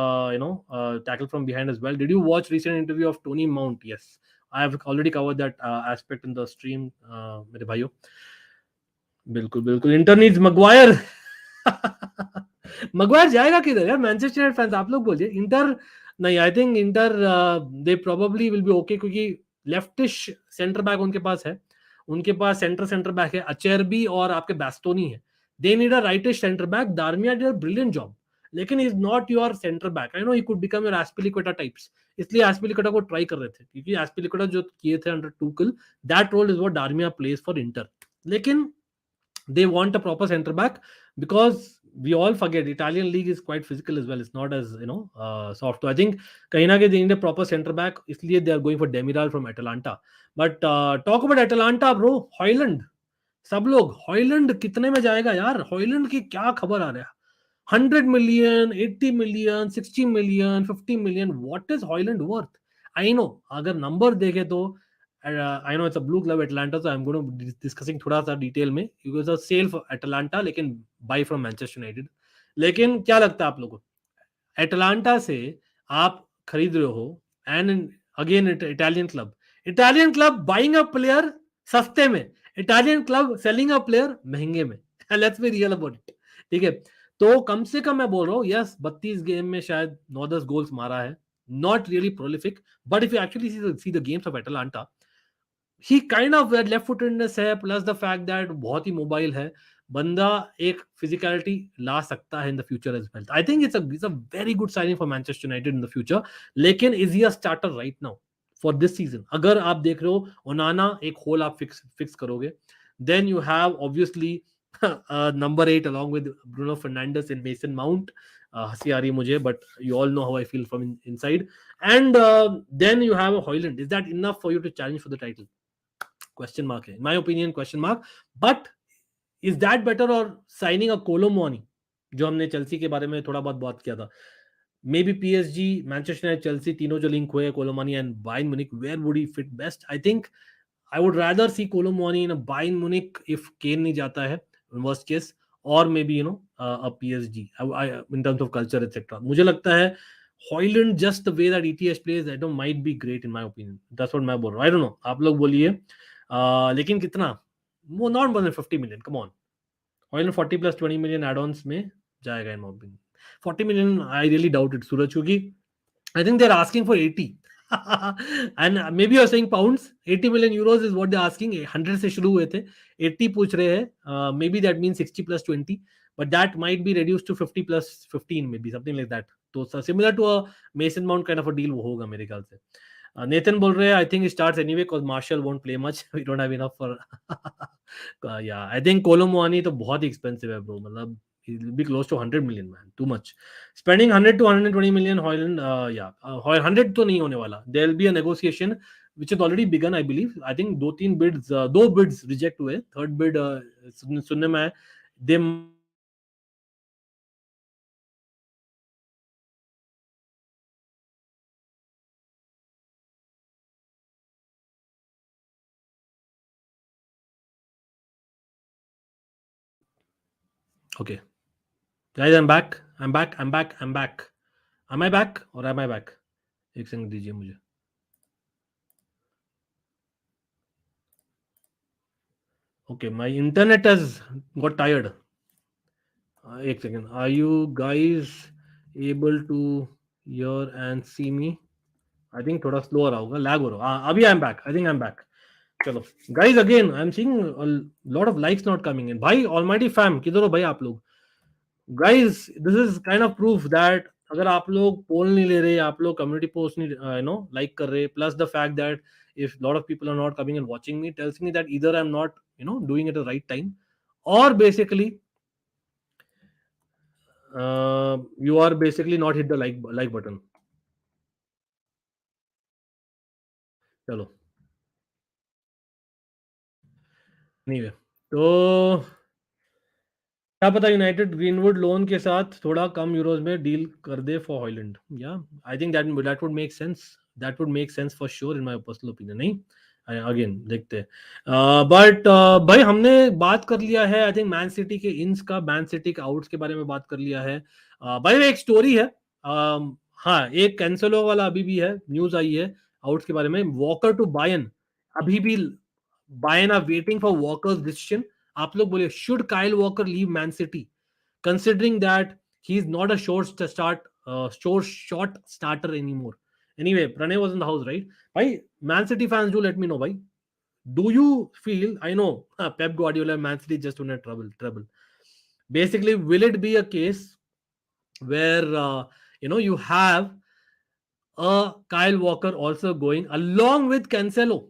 tackle from behind as well. Did you watch recent interview of Tony Mount? Yes, I have already covered that aspect in the stream, मेरे भाइयों. बिल्कुल inter needs Maguire. Maguire जाएगा किधर यार? Manchester fans आप लोग बोलिए. Inter नहीं, I think inter they probably will be okay, क्योंकि लेफ्टिश सेंटर बैक उनके पास है, उनके पास सेंटर बैक है अचेरबी और आपके बैस्टोनी है. They need a rightish centre back. Darmian did a brilliant job, लेकिन is not your centre back. I know he could become your Azpilicueta types, इसलिए एस्पिलिक्वेटा को ट्राई कर रहे थे, क्योंकि एस्पिलिक्वेटा जो किए थे under Tuchel, that role is what Darmian plays for Inter. लेकिन they want a proper center back, because we all forget Italian league is quite physical as well. It's not as soft. So I think kahin na kahin they need a proper center back, isliye they are going for Demiral from Atalanta. But talk about Atalanta bro, Højlund, सब लोग Højlund कितने में जाएगा यार? Højlund की क्या खबर आ रहा है? 100 million, 80 million, 60 million, 50 million. What is Højlund worth? I know, अगर नंबर देखे तो I know it's a blue club Atlanta, so I'm going to be discussing थोड़ा सा डिटेल में. It was a sale for Atlanta, लेकिन buy from Manchester United. लेकिन क्या लगता है आप लोगों को, एटलांटा से आप खरीद रहे हो, and again Italian club buying a player सस्ते में, Italian club selling a player महंगे में. Let's be real about it. ठीक है, तो कम से कम मैं बोल रहा हूँ, यस 32 गेम में शायद 9-10 गोल्स मारा है, not really prolific, but if you actually see the games of Atalanta, he kind of left footedness है, प्लस द फैक्ट दैट बहुत ही मोबाइल है बंदा, एक फिजिकलिटी ला सकता है in the future as well. I think it's a very good signing for Manchester United in the future. लेकिन is he a starter right now for this season? अगर आप देख रहे हो ओनाना एक होल आप फिक्स करोगे, then you have obviously number 8 along with Bruno Fernandes and Mason Mount. हंसी आ रही है मुझे, but you all know how I feel from inside. And then you have a Højlund. Is that enough for you to challenge for the title? Question mark है, in my opinion question mark. But is that better or signing a Koulibaly, जो हमने Chelsea के बारे में थोड़ा बहुत बात किया था? Maybe PSG, Manchester United, Chelsea तीनों जो लिंक हुए, Kolo Muani and Bayern Munich, where would he fit best? I think I would rather see Koulibaly in a Bayern Munich if Kane नहीं जाता है, worst case, or maybe a PSG. In terms of culture etc. मुझे लगता है Højlund, just the way that ETH plays, I don't might be great in my opinion. That's what मैं बोल रहा हूँ. I don't know. आप लोग बोलिए. लेकिन कितना? वो not more than 50 million. Come on. Højlund 40 plus 20 million add-ons में जाएगा in my opinion. 40 million I really doubt it, सूरज, क्योंकि I think they're asking for 80. And maybe you're saying pounds. 80 million euros is what they're asking. 100 से शुरू हुए थे, 80 पूछ रहे हैं. Maybe that means 60 plus 20, but that might be reduced to 50 plus 15, maybe something like that. तो similar to a Mason Mount kind of a deal वो होगा मेरे ख्याल से. Nathan बोल रहे हैं I think it starts anyway because Marshall won't play much. We don't have enough for yeah, I think Koulibaly तो बहुत ही expensive है bro. मतलब he'll be close to 100 million, man. Too much. Spending 100 to 120 million, Højlund, 100 तो नहीं होने वाला. There will be a negotiation which has already begun, I believe. I think दो bids reject हुए. Third bid सुनने में आया. They okay. Guys, I'm back. Am I back or am I back? एक सेकंड दीजिए मुझे. Okay, my internet has got tired. एक second. Are you guys able to hear and see me? I think थोड़ा slow हो रहा होगा, lag हो रहा होगा. अभी I'm back. I think I'm back. चलो guys, again I'm seeing a lot of likes not coming in. भाई almighty fam, किधर हो भाई आप लोग? Guys, this is kind of proof that अगर आप लोग पोल नहीं ले रहे, आप लोग कम्युनिटी पोस्ट नहीं लाइक कर रहे, plus the fact that if lot of people are not coming and watching me, tells me that either I'm not doing it at the right time, or basically you are basically not hit the like button. चलो anyway, तो क्या पता United greenwood loan के साथ थोड़ा कम euros में deal कर दे for Hojlund. या I think that would make sense. That would make sense for sure in my personal opinion. नहीं, अगेन देखते हैं. बट भाई हमने बात कर लिया है आई थिंक मैन सिटी के इन्स का, मैन सिटी के आउट्स के बारे में बात कर लिया है. भाई एक स्टोरी है. हाँ, एक कैंसलो वाला अभी भी है, न्यूज आई है आउट्स के बारे में. वॉकर टू बायन, अभी भी Bayern are waiting for Walker's decision. आप लोग बोले should Kyle Walker leave Man City considering that he is not a short starter anymore. Anyway, Pranay was in the house, right? Bhai, Man City fans, do let me know, bhai. Do you feel, I know Pep Guardiola Man City just won a trouble. Basically, will it be a case where you have a Kyle Walker also going along with Cancelo?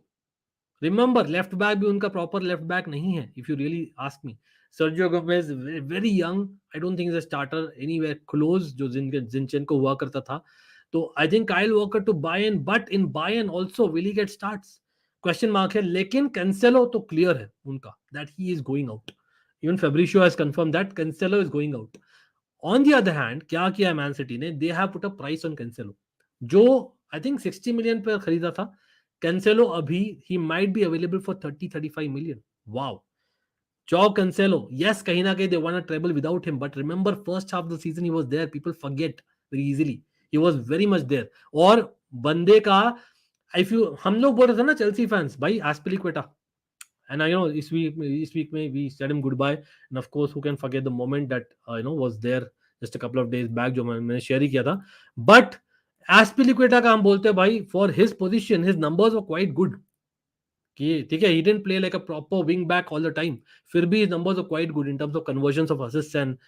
Remember left back भी उनका proper left back नहीं है. If you really ask me, Sergio Gomez very young, I don't think is a starter anywhere close जो Zinchenko हुआ करता था. तो I think Kyle Walker to Bayern, but in Bayern also will he get starts? Question mark है. लेकिन Cancelo तो clear है उनका that he is going out. Even Fabrizio has confirm that Cancelo is going out. On the other hand क्या किया है man city ने? They have put a price on Cancelo, जो आई थिंक 60 मिलियन पर खरीदा था. Cancelo abhi, he might be available for 30-35 million. Wow. Joao Cancelo, yes, kahin na kahin they won a treble without him, but remember first half of the season he was there. People forget very easily. He was very much there. और बंदे का, if you, हम लोग बोल रहे थे ना Chelsea fans, भाई Azpilicueta, and I know this week में we said him goodbye, and of course who can forget the moment that was there just a couple of days back जो मैंने शेयर ही किया था. But Azpilicueta का हम बोलते हैं भाई, for his position his numbers were quite good. कि ठीक है, he didn't play like a proper wing back all the time, फिर भी his numbers are quite good in terms of conversions of assists and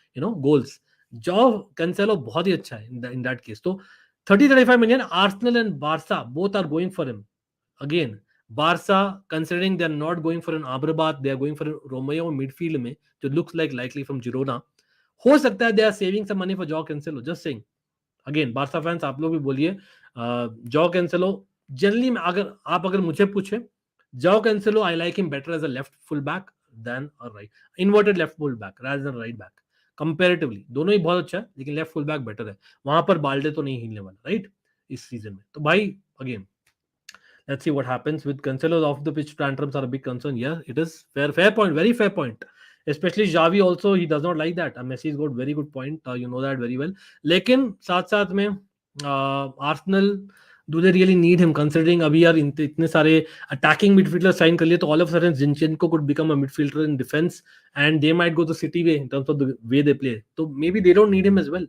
goals. Joao Cancelo बहुत ही अच्छा है in that case. तो 30-35 million, Arsenal and Barca both are going for him. Again, Barca, considering they are not going for an Amrabat, they are going for a Romeo midfield में जो looks like likely from Girona. हो सकता है they are saving some money for Joao Cancelo, just saying. Again, Barca fans आप लोग भी बोलिए, Joao Cancelo generally अगर मुझे पूछे, Joao Cancelo, I like him better as a left full back than a right inverted left full back rather than right back. Comparatively दोनों ही बहुत अच्छा है, लेकिन लेफ्ट फुल बैक बेटर है. वहां पर बाल्डे तो नहीं हिलने वाला, राइट, इस सीजन में. तो भाई again let's see what happens with Cancelo. Off the pitch tantrums are a big concern. Yeah, it is fair point, very fair point. Especially Xavi also, he does not like that. Messi's got very good point, you know that very well. लेकिन साथ साथ में Arsenal, do they really need him considering अभी यार इतने सारे attacking midfielders sign कर लिए, तो all of a sudden Zinchenko could become a midfielder in defense and they might go the City way in terms of the way they play. तो maybe they don't need him as well.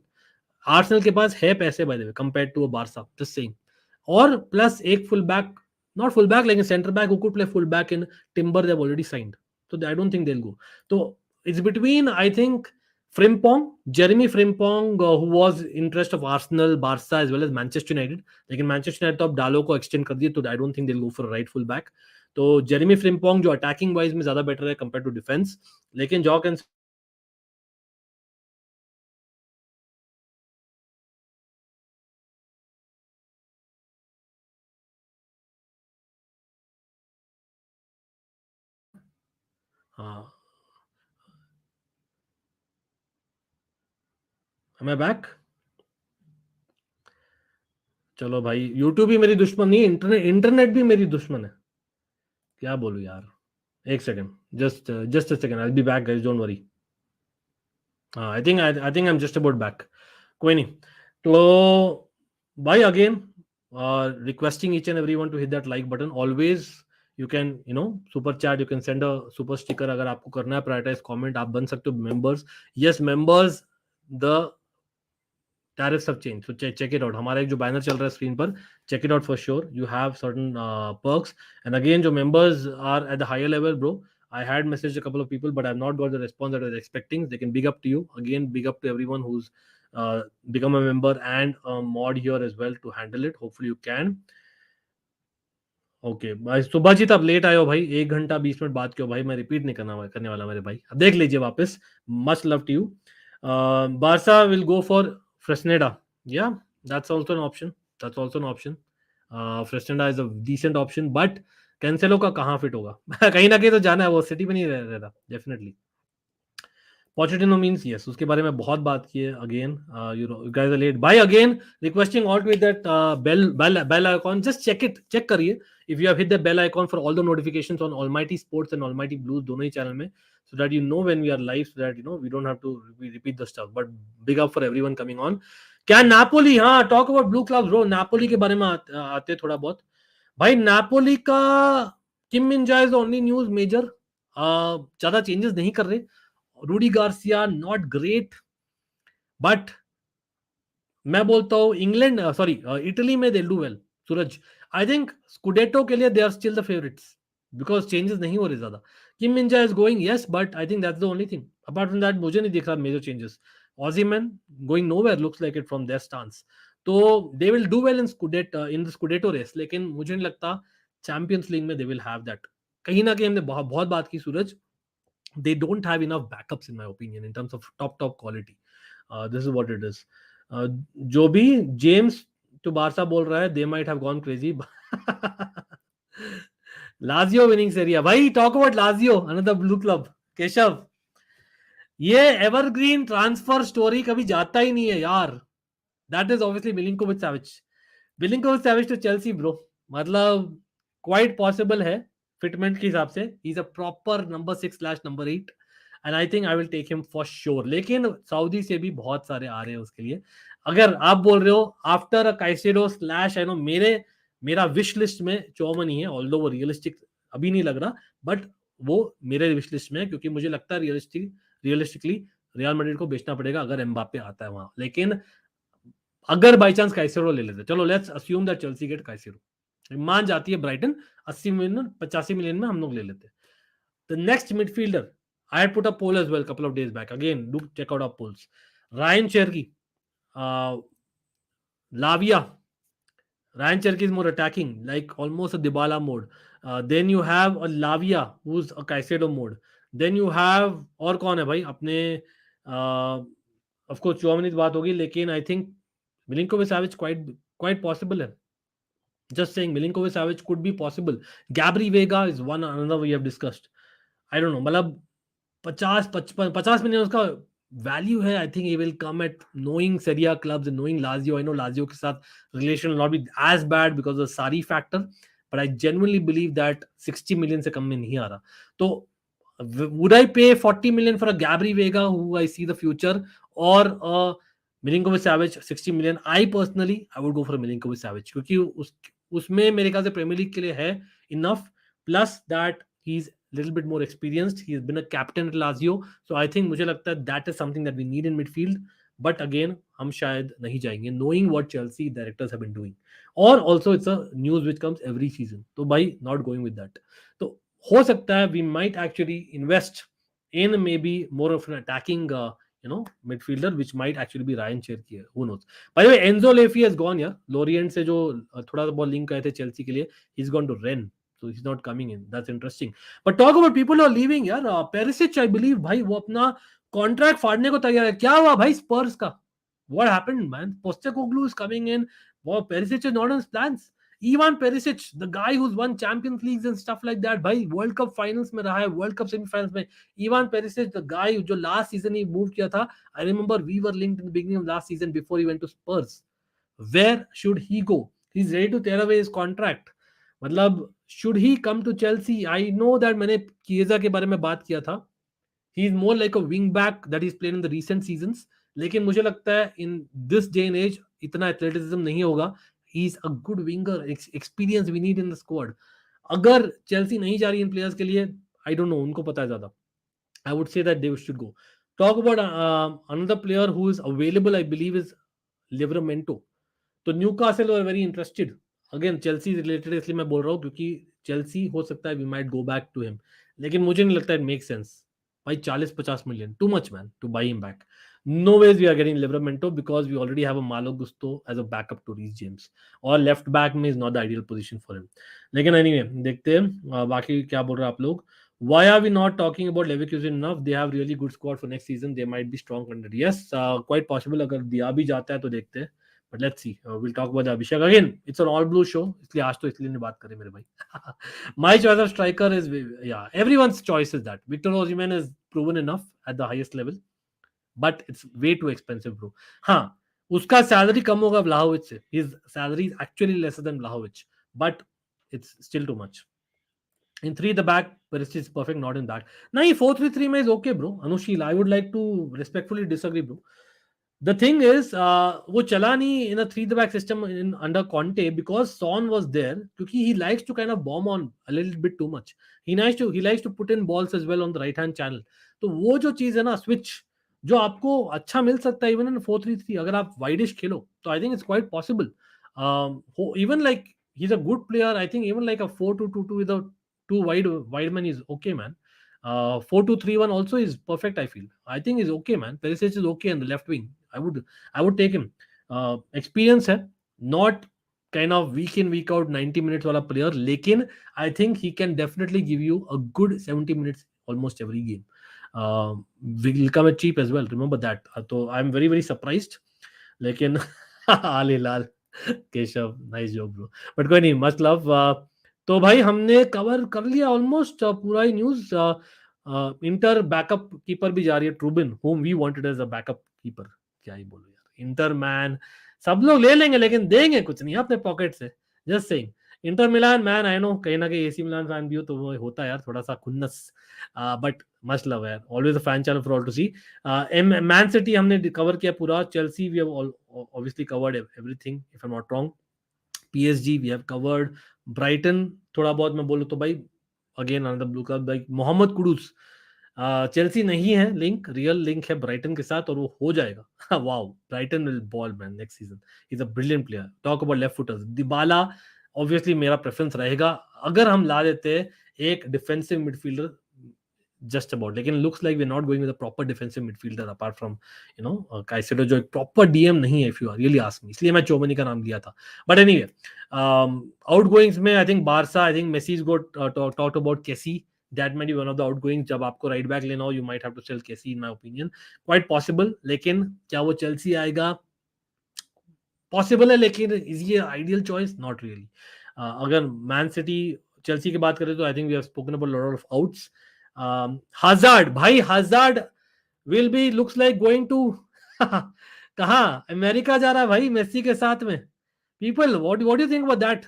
Arsenal के पास है पैसे by the way compared to a Barca, just saying. और plus एक full back, not full back, like a center back who could play full back in Timber, they've already signed. So I don't think they'll go. So it's between, I think, Jeremy Frimpong, who was interest of Arsenal, Barca as well as Manchester United. लेकिन Manchester United तो अब डालो को extend कर दिए, तो I don't think they'll go for a right full back. तो Jeremy Frimpong जो attacking wise में ज़्यादा better है compared to defense. लेकिन Joao Cancelo हाँ, am I back? चलो भाई, यूट्यूब भी मेरी दुश्मन नहीं, इंटरनेट भी मेरी दुश्मन है. क्या बोलूं यार, एक second, just a second, I will be back guys, don't worry. I think I am just about back. कोई नहीं. तो भाई again requesting each and everyone to hit that like button. Always you can super chat, you can send a super sticker. अगर आपको करना है prioritise comment, आप बन सकते हो members. Yes members, the tariffs have changed, so check it out. हमारा एक जो बैनर चल रहा है स्क्रीन पर, check it out for sure. You have certain perks. And again, जो members are at the higher level, bro, I had messaged a couple of people, but I've not got the response that I was expecting. They can big up to you. Again, big up to everyone who's become a member and a mod here as well to handle it. Hopefully you can. Okay भाई, सुभाजीत आप late आए हो भाई, 1 घंटा 20 minute बात क्यों भाई, मैं रिपीट नहीं करने वाला मेरे भाई, अब देख लीजिए वापस. Much love to you. Barca will go for Fresneda. या that's also an option, that's also an option. Fresneda is a decent option, but Cancelo का कहाँ फिट होगा? कहीं ना कहीं तो जाना है, वो सिटी में नहीं रहता डेफिनेटली. Pochettino means yes, उसके बारे में बहुत बात की है. Again, you guys are late. Bye again. Requesting all to hit that bell icon. Just check करिए. If you have hit the bell icon for all the notifications on Almighty Sports and Almighty Blues दोनों ही channel में, so that you know when we are live, so that we don't have to repeat the stuff. But big up for everyone coming on. क्या Napoli? हाँ, talk about blue clubs bro. Napoli के बारे में आते थोड़ा बहुत. भाई Napoli का Kim Minjae only news major, ज्यादा चेंजेस नहीं कर रहे. Rudi Garcia not great, but मैं बोलता हूँ इंग्लैंड, सॉरी इटली में they do well. Suraj, I think Scudetto के लिए they are still the favourites because changes नहीं हो रहे ज्यादा. Kim Minjae is going, yes, but I think that's the only thing. Apart from that मुझे नहीं दिख रहा major changes. Osimhen going nowhere looks like it from their stance. तो they will do well in the Scudetto race, लेकिन मुझे नहीं लगता champions league में दे विल हैव दैट. कहीं ना कहीं हमने बहुत बात की सूरज, they don't have enough backups in my opinion in terms of top quality. This is what it is. जो भी जेम्स टू बारसा बोल रहा है, they might have gone crazy. Lazio winning Serie A. भाई talk about Lazio, another blue club. Keshav, ये evergreen transfer story कभी जाता ही नहीं है यार. That is obviously Milinkovic Savic. Milinkovic Savic to Chelsea bro, मतलब क्वाइट पॉसिबल है फिटमेंट के हिसाब से, he is a proper number six number 8 and I think I will take him for sure. लेकिन सऊदी से भी बहुत सारे आ रहे हैं उसके लिए। अगर आप बोल रहे हो after Caicedo slash I know, मेरा विश लिस्ट में चौमनी है, ऑल्दो वो रियलिस्टिक अभी नहीं लग रहा, बट वो मेरे विश लिस्ट में है, क्योंकि मुझे लगता है रियलिस्टिकली रियल मैड्रिड को बेचना पड़ेगा अगर एम्बापे आता है वहां। लेकिन अगर बाई चांस काइसेडो ले लेते, चलो let's assume that Chelsea get Caicedo, मान जाती है ब्राइटन 80 मिलियन 85 मिलियन में हम लोग ले लेते। The next midfielder I had put a poll as well a couple of days back. Again, do check out our polls. Ryan Cherky, Lavia. Ryan Cherky is more attacking, like almost a Dybala mode. Then you have a Lavia, who's a Caicedo mode. Then you have और कौन है भाई अपने, of course Tchouameni की बात होगी, लेकिन I think Milinkovic-Savic quite possible है. Just saying, Milinkovic-Savic could be possible. Gabri Vega is one another we have discussed. I don't know, मतलब 50 मिलियन उसका वैल्यू है। I think he will come at knowing Serie A clubs and knowing Lazio. I know Lazio के साथ relation not be as bad because of Sarri factor, but I genuinely believe that 60 million से कम में नहीं आ रहा। तो would I pay 40 million for a Gabri Veiga who I see the future, और Milinkovic Savic 60 million? I personally I would go for Milinkovic Savic, क्योंकि उसमें मेरे ख्याल से प्रीमियर लीग के लिए है enough, plus that he is little bit more experienced. He has been a captain at Lazio, so I think मुझे लगता है that is something that we need in midfield. But again, हम शायद नहीं जाएंगे, knowing what Chelsea directors have been doing. Or also it's a news which comes every season. तो भाई not going with that. तो हो सकता है we might actually invest in maybe more of an attacking midfielder, which might actually be Ryan Cherky. Who knows? By the way, Enzo Lefi has gone यार, Lorient से जो थोड़ा बहुत link आए थे चेल्सी के लिए, he's gone to Rennes. So he's not coming in. That's interesting. But talk about people who are leaving यार. Perisic, I believe भाई वो अपना कॉन्ट्रैक्ट फाड़ने को तैयार है। क्या हुआ भाई स्पर्स का? What happened, man? Postecoglou is coming in. Wow, Perisic is not on his plans. Ivan Perisic, the guy who's won Champions Leagues and stuff like that, भाई वर्ल्ड कप फाइनल्स में रहा है, वर्ल्ड कप सेमीफाइनल्स में। Ivan Perisic, the guy जो last season ही move किया था, I remember we were linked in the beginning of last season before he went to Spurs. Where should he go? He's ready to tear away his contract. मतलब should he come to Chelsea? I know that मैंने किएजा के बारे में बात किया था. He is more like a wing back that he's played in the recent seasons. लेकिन मुझे लगता है in this day and age इतना athleticism नहीं होगा. He is a good winger, experience we need in the squad. अगर Chelsea नहीं जा रही इन players के लिए, I don't know, उनको पता है ज़्यादा. I would say that they should go. Talk about another player who is available, I believe, is Livramento. तो Newcastle were very interested. Again Chelsea related इसलिए मैं बोल रहा हूँ क्योंकि चेल्सी हो सकता है we might go back to him, लेकिन मुझे नहीं लगता इट मेक सेंस भाई। 40-50 million too much man to buy him back. No ways we are getting Livramento because we already have a Malo Gusto as a backup to Reece James, और left back में is not the ideal position for him. लेकिन anyway देखते हैं बाकी क्या बोल रहे हैं आप लोग। Why are we not talking about Leverkusen enough? They have really good squad for next season. They might be strong contender. Yes, quite possible. अगर दिया भी जाता है तो देखते हैं। But let's see. We'll talk about Abhishek again. It's an all blue show. इसलिए आज तो इसलिए नहीं बात करें मेरे भाई। My choice of striker is everyone's choice is that Victor Osimhen is proven enough at the highest level, but it's way too expensive, bro. हाँ, उसका सैलरी कम होगा व्लाहोविच से. His salary is actually lesser than Vlahovic, but it's still too much. In 3 the back, Perisic is perfect, not in that. नहीं 4-3-3 में is okay, bro. Anushil, I would like to respectfully disagree, bro. The thing is, वो चला नहीं in a 3 the back system under Conte because Son was there. क्योंकि he likes to kind of bomb on a little bit too much. He likes to put in balls as well on the right hand channel. तो वो जो चीज है ना switch जो आपको अच्छा मिल सकता है even in 4-3-3 अगर आप widish खेलो तो I think it's quite possible. Even like he's a good player. I think even like a 4-2-2-2 with a two wide man is okay, man. 4-2-3-1 also is perfect. I feel. I think is okay, man. Perisic is okay on the left wing. I would take him. Experience है, not kind of week in week out 90 minutes वाला player. लेकिन I think he can definitely give you a good 70 minutes almost every game. Will come at cheap as well. Remember that. तो I'm very very surprised. लेकिन आले लाल Keshav nice joke bro, but कोई नहीं, much love. तो भाई हमने cover कर लिया ऑलमोस्ट पूरा ही न्यूज। इंटर बैकअप कीपर भी जा रही है, Trubin whom we wanted as a backup keeper. क्या ही बोलो यार, इंटर मैन सब लोग ले लेंगे लेकिन देंगे कुछ नहीं अपने पॉकेट से। Just saying, Inter Milan man, आई नो कहीं ना कहीं एसी मिलान फैन भी हो तो वो होता है यार थोड़ा सा खुन्नस, बट मस्ट लव यार, always a fan channel for all to see. Man City हमने कवर किया पूरा, Chelsea we have obviously covered everything if I am not wrong, PSG we have covered, Brighton थोड़ा बहुत मैं बोलूँ तो भाई again another blue club, like Mohammed Kudus, Chelsea नहीं है लिंक, रियल लिंक है ब्राइटन के साथ और वो हो जाएगा. Wow, Brighton will ball man next season, is a brilliant player. Talk about left footers, Dybala obviously मेरा प्रेफरेंस रहेगा अगर हम ला देते एक डिफेंसिव मिडफील्डर जस्ट अबाउट, लेकिन looks like we are not going with a proper defensive midfielder apart from Caicedo, जो एक प्रॉपर डीएम नहीं है if you are really ask me, इसलिए मैं चोमनी का नाम लिया था. बट एनीवे, आउटगोइंग्स में I think Barca, I think Messi got talked about Kessie, that might be one of the outgoing. जब आपको राइट बैक लेना हो you might have to sell Kessie in my opinion, quite possible. लेकिन क्या वो Chelsea आएगा? Possible है, लेकिन इज ये आइडियल चॉइस? Not really. अगर मैन सिटी चेल्सी की बात करें तो I think we have spoken about lot of outs. Hazard, भाई Hazard will be looks like going to कहाँ, अमेरिका जा रहा है भाई मेसी के साथ में. People what you think about that?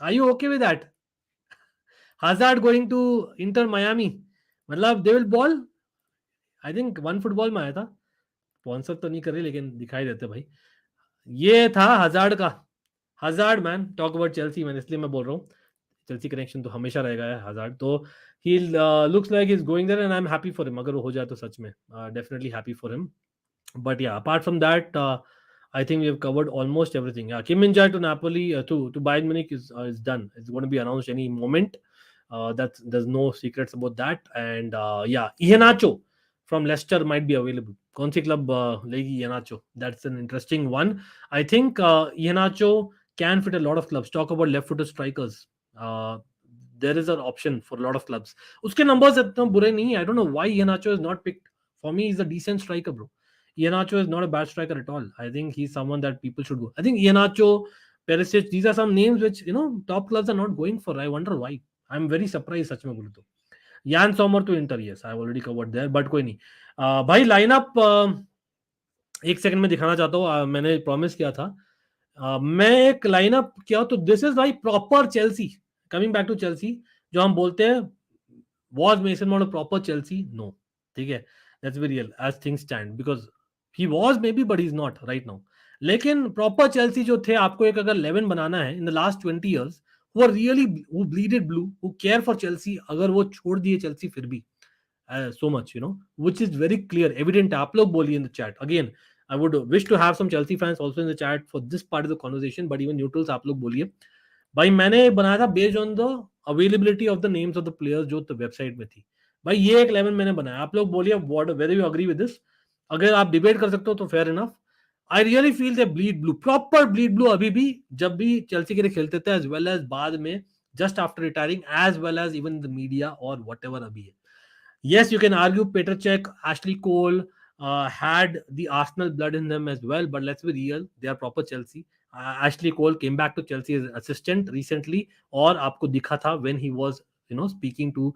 Are you okay with that? Hazard going to Inter Miami, मतलब they will ball, I think one football में आया था, स्पॉन्सर तो नहीं करे लेकिन दिखाई देते भाई. ये था हजार्ड का, hazard man. Talk about Chelsea man, इसलिए मैं बोल रहा हूँ चेल्सी कनेक्शन तो हमेशा रहेगा हजार्ड. तो he looks like is going there and I am happy for him, अगर वो हो जाए तो सच में definitely happy for him. But yeah, apart from that, I think we have covered almost everything. Yeah, Kim Min-jae to Napoli, to Bayern Munich is done. It's going to be announced any moment. There's no secrets about that. And yeah, Iheanacho from Leicester might be available. कौन सी club लेगी Iheanacho? That's an interesting one. I think Iheanacho can fit a lot of clubs. Talk about left-footed strikers. There is an option for a lot of clubs. उसके numbers इतना बुरे नहीं है. I don't know why Iheanacho is not picked. For me, he's a decent striker, bro. Iheanacho is not a bad striker at all. I think he's someone that people should go. I think Iheanacho, Perisic, these are some names which top clubs are not going for. I wonder why. I'm very surprised. सच में बोलूं तो यान Somer to Inter, yes, I've already covered there. But कोई नहीं. भाई lineup एक second में दिखाना चाहता हूँ. मैंने प्रॉमिस किया था मैं एक लाइनअप किया तो दिस इज भाई proper Chelsea. Coming back to Chelsea, जो हम बोलते हैं was Mason Mount a proper Chelsea? No. ठीक है, let's be real as things stand, because he was maybe but he's not right now. लेकिन प्रॉपर चेल्सी जो थे, आपको एक अगर 11 बनाना है in the last 20 years who are really, who bleeded blue, who care for Chelsea, अगर वो छोड़ दिए चेल्सी फिर भी so much, which is very clear, evident. आप लोग बोलिए in the chat. Again, I would wish to have some Chelsea fans also in the chat for this part of the conversation, but even neutrals आप लोग बोलिए. भाई मैंने बनाया था based on the availability of the names of the players जो website में थी. भाई ये एक 11 मैंने बनाया, आप लोग बोलिए whether you agree with this. अगर आप डिबेट कर सकते हो तो fair enough. I really feel they bleed blue, proper bleed blue अभी भी, जब भी चेल्सी के लिए खेलते थे, एज वेल एज बाद में just after retiring, as well as even the media और वट एवर अभी है. Yes, you can argue Petr Cech, Ashley Cole had the Arsenal blood in them as well, but let's be real, they are proper Chelsea. Ashley Cole came back to Chelsea as an assistant recently, और आपको दिखा था when he was speaking to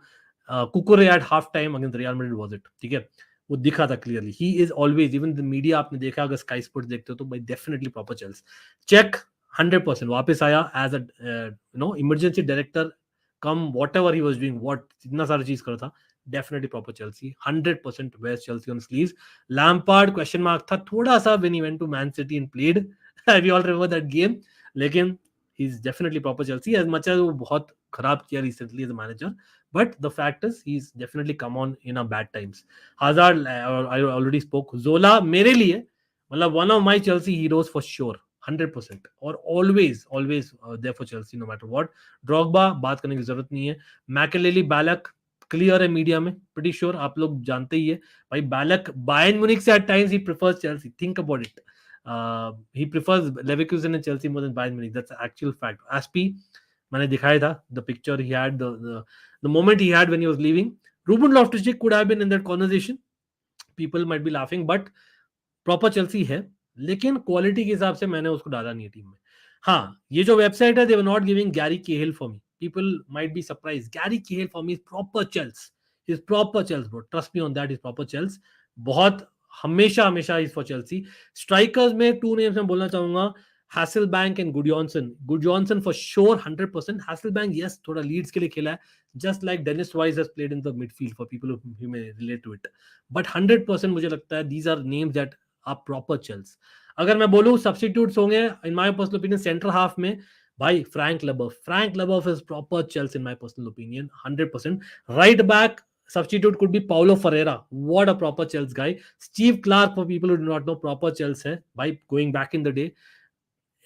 Cucurella at half time against Real Madrid, was it? ठीक है, वो दिखा था clearly. He is always, even the media आपने देखा, अगर Sky Sports देखते हो तो भाई definitely proper Chelsea. Cech 100% वापस आया as a emergency director, come whatever he was doing, what इतना सारा चीज कर था, definitely proper Chelsea. 100% wears Chelsea on sleeves. Lampard question mark था थोड़ा सा when he went to Man City and played. We all remember that game. लेकिन he's definitely proper Chelsea, as much as वो बहुत खराब किया recently as a manager, but the fact is he's definitely come on in a bad times. Hazard, I already spoke. Zola मेरे लिए मतलब one of my Chelsea heroes for sure, 100%, और always there for Chelsea no matter what. Drogba बात करने की जरूरत नहीं है. मैकेलेली, बैलक क्लियर है मीडिया में, प्रीटी श्योर आप लोग जानते ही है भाई. बैलक बायर्न म्यूनिख से at times he prefers Chelsea, think about it. He prefers Leverkusen and Chelsea more than Bayern Munich, that's actual fact. SP मैंने दिखाया था the picture he had, the moment he had when he was leaving. Ruben Loftus Cheek could have been in that conversation, people might be laughing, but proper Chelsea है, लेकिन quality के हिसाब से मैंने उसको डाला नहीं है टीम में. हाँ, ये जो वेबसाइट है, they were not giving Gary Cahill for me. People might be surprised. Gary Cahill for me is proper Chelsea. He's proper Chelsea, bro. Trust me on that. He's proper Chelsea. बहुत हमेशा is for Chelsea. Strikers में 2 names मैं बोलना चाहूंगा. Hasselbank and Gudjonsson for sure 100%. Hasselbank, yes, थोड़ा Leeds के लिए खेला है, just like Dennis Wise has played in the midfield for people who may relate to it. But 100% मुझे लगता है these are names that are proper Chels. अगर मैं बोलूँ substitutes होंगे in my personal opinion center half में, भाई Frank Leboeuf is proper Chels in my personal opinion 100%. Right back substitute could be Paulo Ferreira. What a proper Chelsea guy. Steve Clark, for people who do not know, proper Chelsea hai, by going back in the day.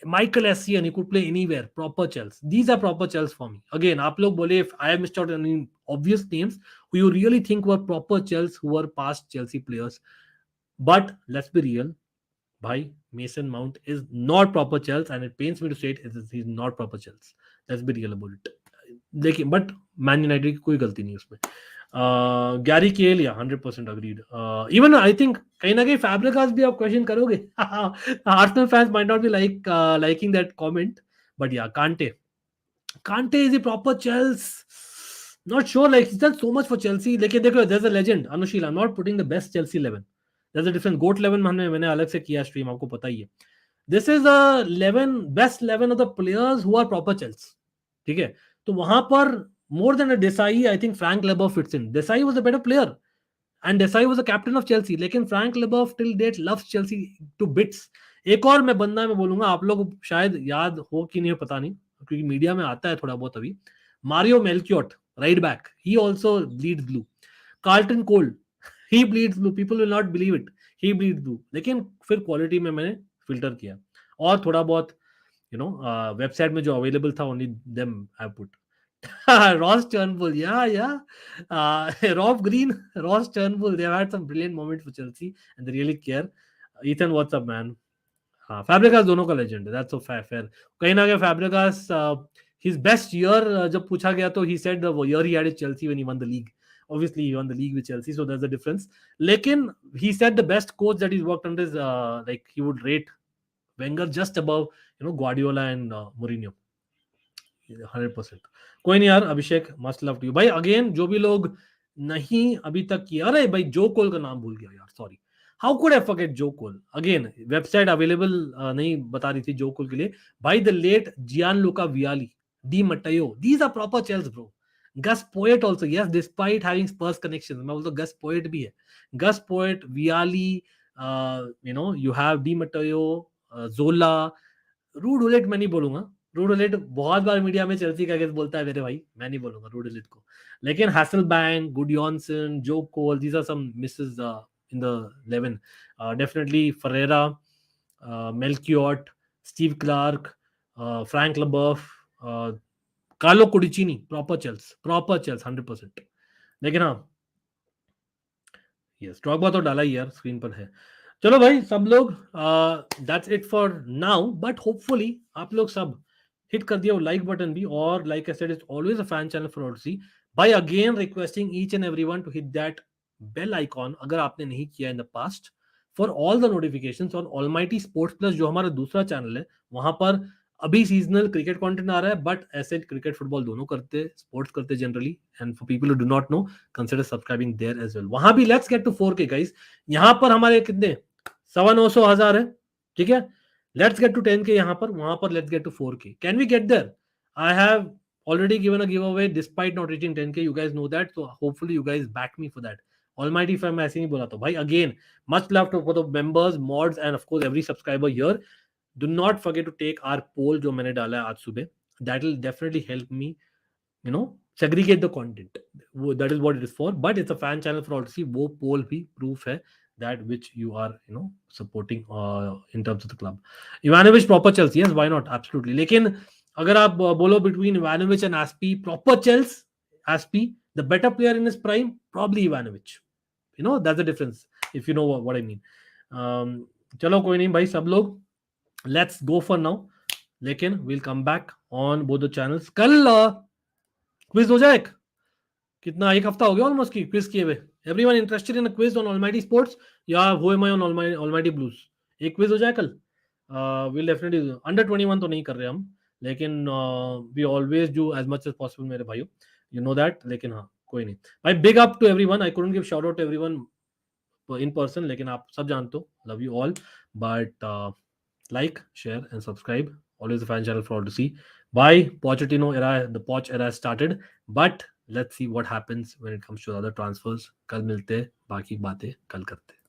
Michael Essien, he could play anywhere. Proper Chelsea. These are proper Chelsea for me. Again, aap log bole, if I have missed out on any obvious names who you really think were proper Chelsea, who were past Chelsea players. But let's be real, bhai, Mason Mount is not proper Chelsea, and it pains me to say it, he's not proper Chelsea. Let's be real about it. लेकिन but man United की कोई गलती नहीं उसमें. Gary केल, या 100% agreed. Even I think कहीं ना कहीं फैब्रिकास भी आप क्वेश्चन करोगे. Arsenal fans might not B liking that comment, but या Kante is a proper Chelsea. Not sure, like he's done so much for Chelsea. लेकिन देखो, there's a legend, Anushil. I'm not putting the best Chelsea 11. There's a difference. GOAT 11 मैंने अलग से किया stream, आपको पता ही है. This is a 11 best 11 of the players who are proper Chelsea. ठीक है, तो वहां पर more than a Desai, I think Frank Leboeuf fits in. Desai was a better player, and Desai was the captain of Chelsea. लेकिन Frank Leboeuf till date loves Chelsea to bits. एक और मैं बंदा मैं बोलूंगा, आप लोग शायद याद हो कि नहीं पता नहीं, क्योंकि मीडिया में आता है थोड़ा बहुत अभी. Mario Melchiot, right back, he also bleeds blue. Carlton Cole, he bleeds blue. People will not believe it, he bleeds blue. लेकिन फिर क्वालिटी में मैंने फिल्टर किया और थोड़ा बहुत वेबसाइट में जो अवेलेबल था, only them I put. Ross Turnbull, Rob Green, Ross Turnbull, they've had some brilliant moments for Chelsea and they really care. Ethan, what's up, man? Fabregas दोनों का legend है, that's so fair. कहीं ना कहीं Fabregas, his best year जब पूछा गया तो he said the year he had at Chelsea when he won the league. Obviously he won the league with Chelsea, so there's a difference. लेकिन he said the best coach that he's worked under is like he would rate Wenger just above Guardiola and Mourinho. 100%. कोई नहीं यार, अभिषेक, must love to you भाई. Again जो भी लोग नहीं अभी तक किया, अरे भाई जो कोल का नाम भूल गया यार, sorry. How could I forget जो कोल. अगेन वेबसाइट अवेलेबल नहीं बता रही थी जो कोल के लिए. भाई the late Gianluca Vialli, Di Matteo, these are proper Chels bro. Gus Poyet also, yes, despite having Spurs connections. मैं बोलता हूं गस पोएट भी है. Gus Poyet, Vialli, you have Di Matteo, Zola. Ruud Gullit मैं नहीं बोलूंगा. रूडुलेट बहुत बार मीडिया में चेल्सी का अगेंस्ट बोलता है मेरे भाई, मैं नहीं बोलूंगा रूडुलेट को. लेकिन Hasselbaink, Gudjohnsen, Joe Cole, these are some misses in the 11. Definitely Ferreira, Melchiot, Steve Clarke, Frank Leboeuf, Carlo Cudicini, proper Chelsea 100%. लेकिन हाँ, यस, ड्रॉगबा तो डाला ही यार, स्क्रीन पर है. चलो भाई सब लोग, that's it for now. But hopefully आप लोग सब हिट कर दिया वो लाइक बटन भी. और like I said, it's always a fan channel for ऑल्सी. By again requesting each and everyone to hit that bell icon अगर आपने नहीं किया in the past, for all the notifications on Almighty Sports plus, जो हमारा दूसरा channel है. वहां पर अभी सीजनल क्रिकेट कंटेंट आ रहा है, बट ऐसे क्रिकेट फुटबॉल दोनों करते, स्पोर्ट्स करते generally. And for people who do not know, consider subscribing there as well. वहां भी let's get to 4K guys. यहां पर हमारे कितने 900,000 है, ठीक है. Let's get to 10K यहाँ पर, वहां पर let's get to 4K. Can we get there? I have already given a giveaway despite not reaching 10K. You guys know that, so hopefully you guys back me for that. Almighty fam, ऐसे नहीं बोला तो भाई. Again, much love to for the members, mods, and of course every subscriber here. Do not forget to take our poll जो मैंने डाला है आज सुबह. That will definitely help me, segregate the content. That is what it is for. But it's a fan channel for all to see. वो poll भी proof है that which you are supporting in terms of the club. Ivanovic proper Chelsea, yes, why not, absolutely. लेकिन अगर आप बोलो between Ivanovic and Aspi, proper Chelsea, Aspi the better player in his prime, probably Ivanovic. That's the difference, if you know what I mean. चलो कोई नहीं भाई सब लोग, let's go for now. लेकिन we'll come back on both the channels. कल quiz हो जाए. कितना, एक हफ्ता हो गया ऑलमोस्ट की क्विज किए हुए. Everyone interested in a quiz on Almighty Sports या who am I on Almighty Blues? एक क्विज हो जाए कल. Will definitely. अंडर 21 तो नहीं कर रहे हम, लेकिन we always do as much as possible मेरे भाइयों, यू नो दैट. लेकिन हाँ कोई नहीं भाई, big up to everyone. I couldn't give shout out to everyone in person, लेकिन आप सब जानते हो, love you all. But Like, share, and subscribe. Always a fan channel for all to see. Bye. Pochettino era, the Poch era has started. But let's see what happens when it comes to other transfers. कल मिलते हैं, बाकी बातें कल करते हैं.